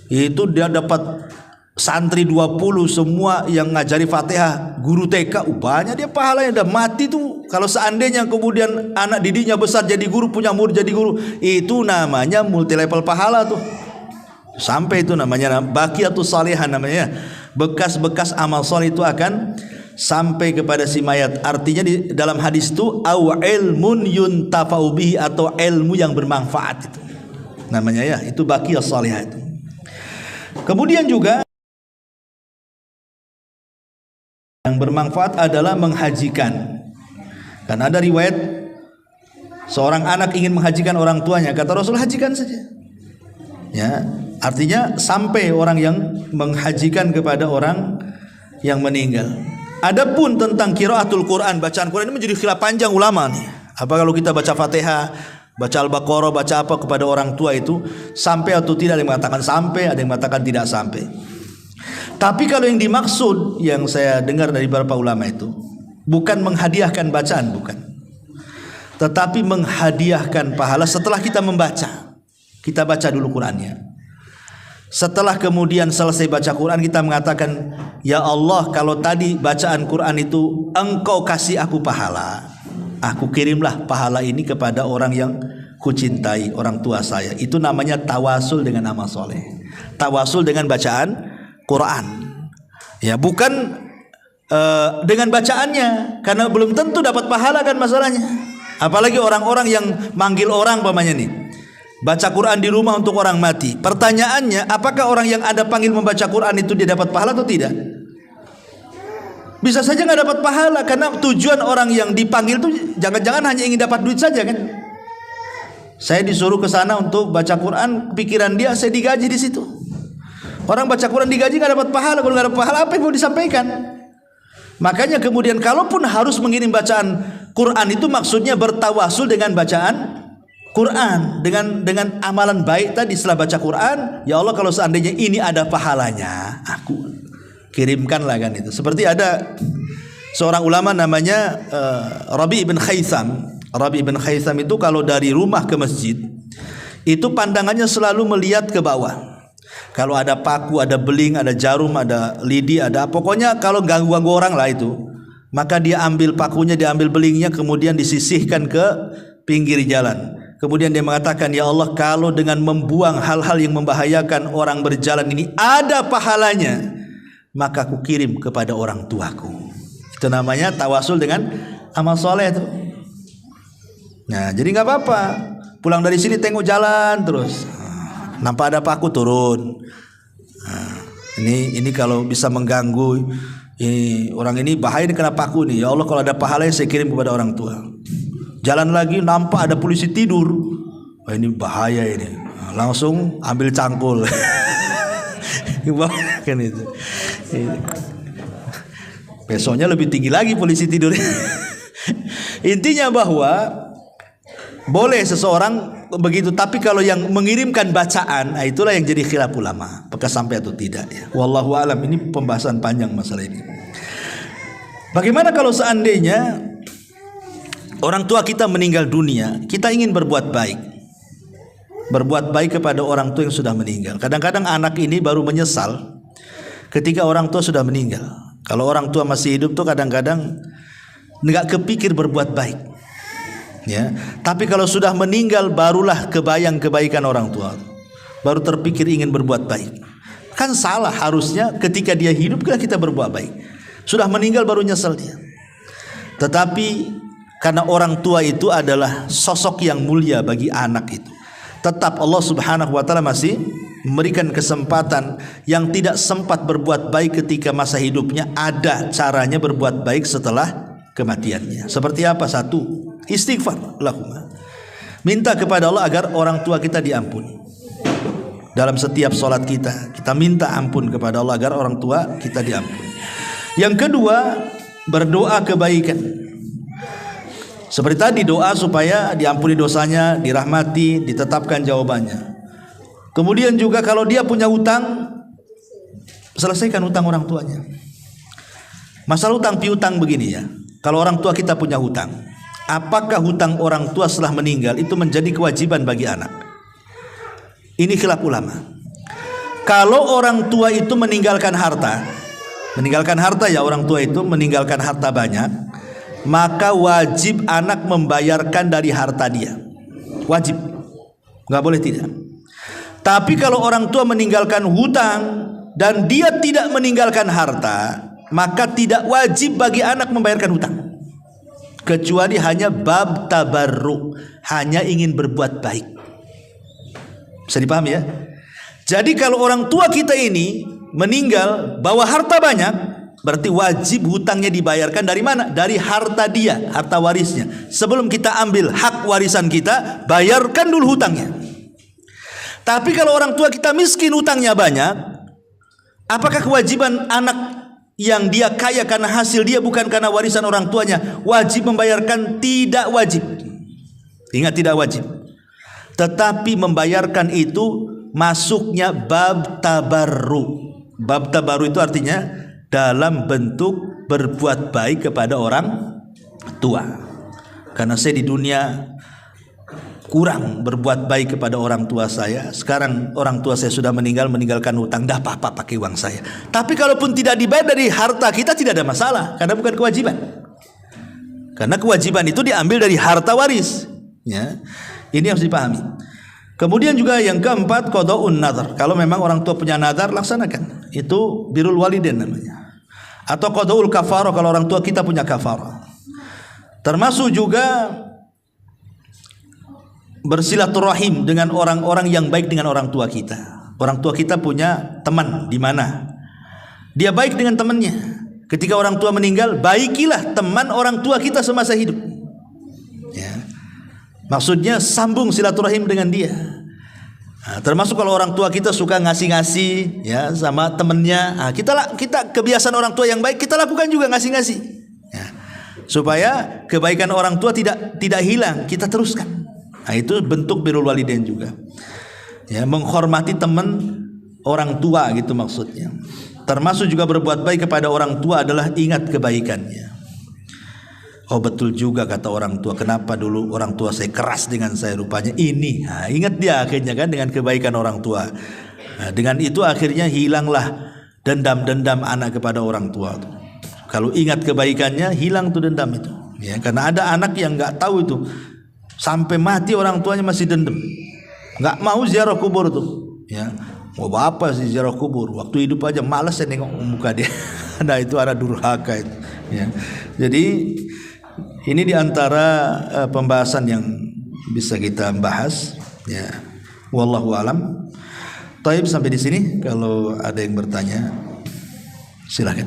itu dia dapat santri 20 semua yang ngajari Fatihah, guru TK banyak dia pahalanya, udah mati tuh. Kalau seandainya kemudian anak didiknya besar jadi guru, punya murid jadi guru, itu namanya multi level pahala tuh. Sampai itu namanya baqiyatus salihah namanya, bekas-bekas amal soleh itu akan sampai kepada si mayat. Artinya di dalam hadis itu au ilmun yuntafa'u bihi, atau ilmu yang bermanfaat itu namanya ya, itu baqiyas salihah itu. Kemudian juga yang bermanfaat adalah menghajikan. Karena ada riwayat seorang anak ingin menghajikan orang tuanya, kata Rasul hajikan saja. Ya, artinya sampai orang yang menghajikan kepada orang yang meninggal. Adapun tentang qiraatul Quran, bacaan Quran ini menjadi khilaf panjang ulama nih. Apa kalau kita baca Fatihah, baca Al-Baqarah, baca apa kepada orang tua itu sampai atau tidak? Ada yang mengatakan sampai, ada yang mengatakan tidak sampai. Tapi kalau yang dimaksud yang saya dengar dari beberapa ulama itu bukan menghadiahkan bacaan, bukan. Tetapi menghadiahkan pahala setelah kita membaca. Kita baca dulu Qurannya. Setelah kemudian selesai baca Quran, kita mengatakan, ya Allah, kalau tadi bacaan Quran itu Engkau kasih aku pahala, aku kirimlah pahala ini kepada orang yang kucintai, orang tua saya. Itu namanya tawasul dengan amal soleh, tawasul dengan bacaan Quran. Ya, bukan dengan bacaannya, karena belum tentu dapat pahala kan masalahnya. Apalagi orang-orang yang manggil orang umpamanya nih, baca Quran di rumah untuk orang mati. Pertanyaannya, apakah orang yang Anda panggil membaca Quran itu dia dapat pahala atau tidak? Bisa saja nggak dapat pahala, karena tujuan orang yang dipanggil itu jangan-jangan hanya ingin dapat duit saja kan? Saya disuruh ke sana untuk baca Quran, pikiran dia saya digaji di situ. Orang baca Quran digaji nggak dapat pahala, kalau nggak dapat pahala apa yang mau disampaikan? Makanya kemudian kalaupun harus mengirim bacaan Quran itu maksudnya bertawasul dengan bacaan Quran, dengan amalan baik tadi. Setelah baca Quran, ya Allah kalau seandainya ini ada pahalanya, aku kirimkanlah kan itu. Seperti ada seorang ulama namanya Rabi' bin Khaitham. Rabi' bin Khaitham itu kalau dari rumah ke masjid itu pandangannya selalu melihat ke bawah. Kalau ada paku, ada beling, ada jarum, ada lidi, ada pokoknya kalau ganggu-ganggu orang lah itu, maka dia ambil pakunya, dia ambil belingnya, kemudian disisihkan ke pinggir jalan. Kemudian dia mengatakan, ya Allah, kalau dengan membuang hal-hal yang membahayakan orang berjalan ini ada pahalanya, maka aku kirim kepada orang tuaku. Itu namanya tawasul dengan amal soleh itu. Nah, jadi nggak apa-apa. Pulang dari sini tengok jalan terus, nampak ada paku turun. Nah, ini kalau bisa mengganggu ini orang ini bahaya, ini kena paku nih. Ya Allah, kalau ada pahalanya saya kirim kepada orang tua. Jalan lagi nampak ada polisi tidur. Wah, ini bahaya ini. Nah, langsung ambil cangkul. Kan itu. Besoknya lebih tinggi lagi polisi tidur. Intinya bahwa boleh seseorang begitu, tapi kalau yang mengirimkan bacaan, nah itulah yang jadi khilaf ulama, apakah sampai atau tidak ya. Wallahu alam, ini pembahasan panjang masalah ini. Bagaimana kalau seandainya orang tua kita meninggal dunia, kita ingin berbuat baik. Berbuat baik kepada orang tua yang sudah meninggal. Kadang-kadang anak ini baru menyesal ketika orang tua sudah meninggal. Kalau orang tua masih hidup tuh kadang-kadang nggak kepikir berbuat baik. Ya, tapi kalau sudah meninggal barulah kebayang kebaikan orang tua, baru terpikir ingin berbuat baik. Kan salah, harusnya ketika dia hidup kita berbuat baik. Sudah meninggal baru nyesel dia. Tetapi karena orang tua itu adalah sosok yang mulia bagi anak itu, tetap Allah Subhanahu wa taala masih memberikan kesempatan yang tidak sempat berbuat baik ketika masa hidupnya, ada caranya berbuat baik setelah kematiannya. Seperti apa? Satu, istighfar lahumma. Minta kepada Allah agar orang tua kita diampuni. Dalam setiap sholat kita minta ampun kepada Allah agar orang tua kita diampuni. Yang kedua, berdoa kebaikan. Seperti tadi, doa supaya diampuni dosanya, dirahmati, ditetapkan jawabannya. Kemudian juga kalau dia punya hutang, selesaikan hutang orang tuanya. Masalah hutang piutang begini ya. Kalau orang tua kita punya hutang, apakah hutang orang tua setelah meninggal itu menjadi kewajiban bagi anak? Ini khilaf ulama. Kalau orang tua itu meninggalkan harta ya, orang tua itu meninggalkan harta banyak, maka wajib anak membayarkan dari harta dia. Wajib, nggak boleh tidak. Tapi kalau orang tua meninggalkan hutang dan dia tidak meninggalkan harta, maka tidak wajib bagi anak membayarkan hutang, kecuali hanya bab tabarruk, hanya ingin berbuat baik. Bisa dipahami ya? Jadi kalau orang tua kita ini meninggal bawa harta banyak, berarti wajib hutangnya dibayarkan dari mana? Dari harta dia, harta warisnya. Sebelum kita ambil hak warisan kita, bayarkan dulu hutangnya. Tapi kalau orang tua kita miskin, hutangnya banyak, apakah kewajiban anak yang dia kaya karena hasil dia, bukan karena warisan orang tuanya, wajib membayarkan? Tidak wajib. Ingat, tidak wajib. Tetapi membayarkan itu masuknya bab tabarru. Bab tabarru itu artinya dalam bentuk berbuat baik kepada orang tua. Karena saya di dunia kurang berbuat baik kepada orang tua saya. Sekarang orang tua saya sudah meninggalkan hutang, dah apa-apa pakai uang saya. Tapi kalaupun tidak dibayar dari harta kita, tidak ada masalah, karena bukan kewajiban. Karena kewajiban itu diambil dari harta waris. Ya, ini harus dipahami. Kemudian juga yang keempat, qadaun nadhar. Kalau memang orang tua punya nadhar, laksanakan. Itu birrul walidain namanya. Atau qadaul kafarah, kalau orang tua kita punya kafarah. Termasuk juga bersilaturahim dengan orang-orang yang baik dengan orang tua kita. Orang tua kita punya teman di mana dia baik dengan temannya. Ketika orang tua meninggal, baikilah teman orang tua kita semasa hidup. Ya. Maksudnya sambung silaturahim dengan dia. Nah, termasuk kalau orang tua kita suka ngasih-ngasih ya sama temennya, nah, kita kebiasaan orang tua yang baik kita lakukan juga, ngasih-ngasih. Ya. Supaya kebaikan orang tua tidak hilang, kita teruskan. Nah, itu bentuk birrul walidain juga. Ya, menghormati teman orang tua gitu maksudnya. Termasuk juga berbuat baik kepada orang tua adalah ingat kebaikannya. Oh betul juga kata orang tua, kenapa dulu orang tua saya keras dengan saya, rupanya ini. Nah, ingat dia akhirnya kan dengan kebaikan orang tua. Nah, dengan itu akhirnya hilanglah dendam-dendam anak kepada orang tua. Kalau ingat kebaikannya, hilang tuh dendam itu. Ya, karena ada anak yang nggak tahu itu, sampai mati orang tuanya masih dendam, nggak mau ziarah kubur tuh. Ya, mau apa sih ziarah kubur? Waktu hidup aja malas saya nengok muka dia. Nah itu ada durhaka itu. Ya, jadi ini diantara pembahasan yang bisa kita bahas. Ya, wallahu alam. Taib, sampai di sini. Kalau ada yang bertanya, silakan.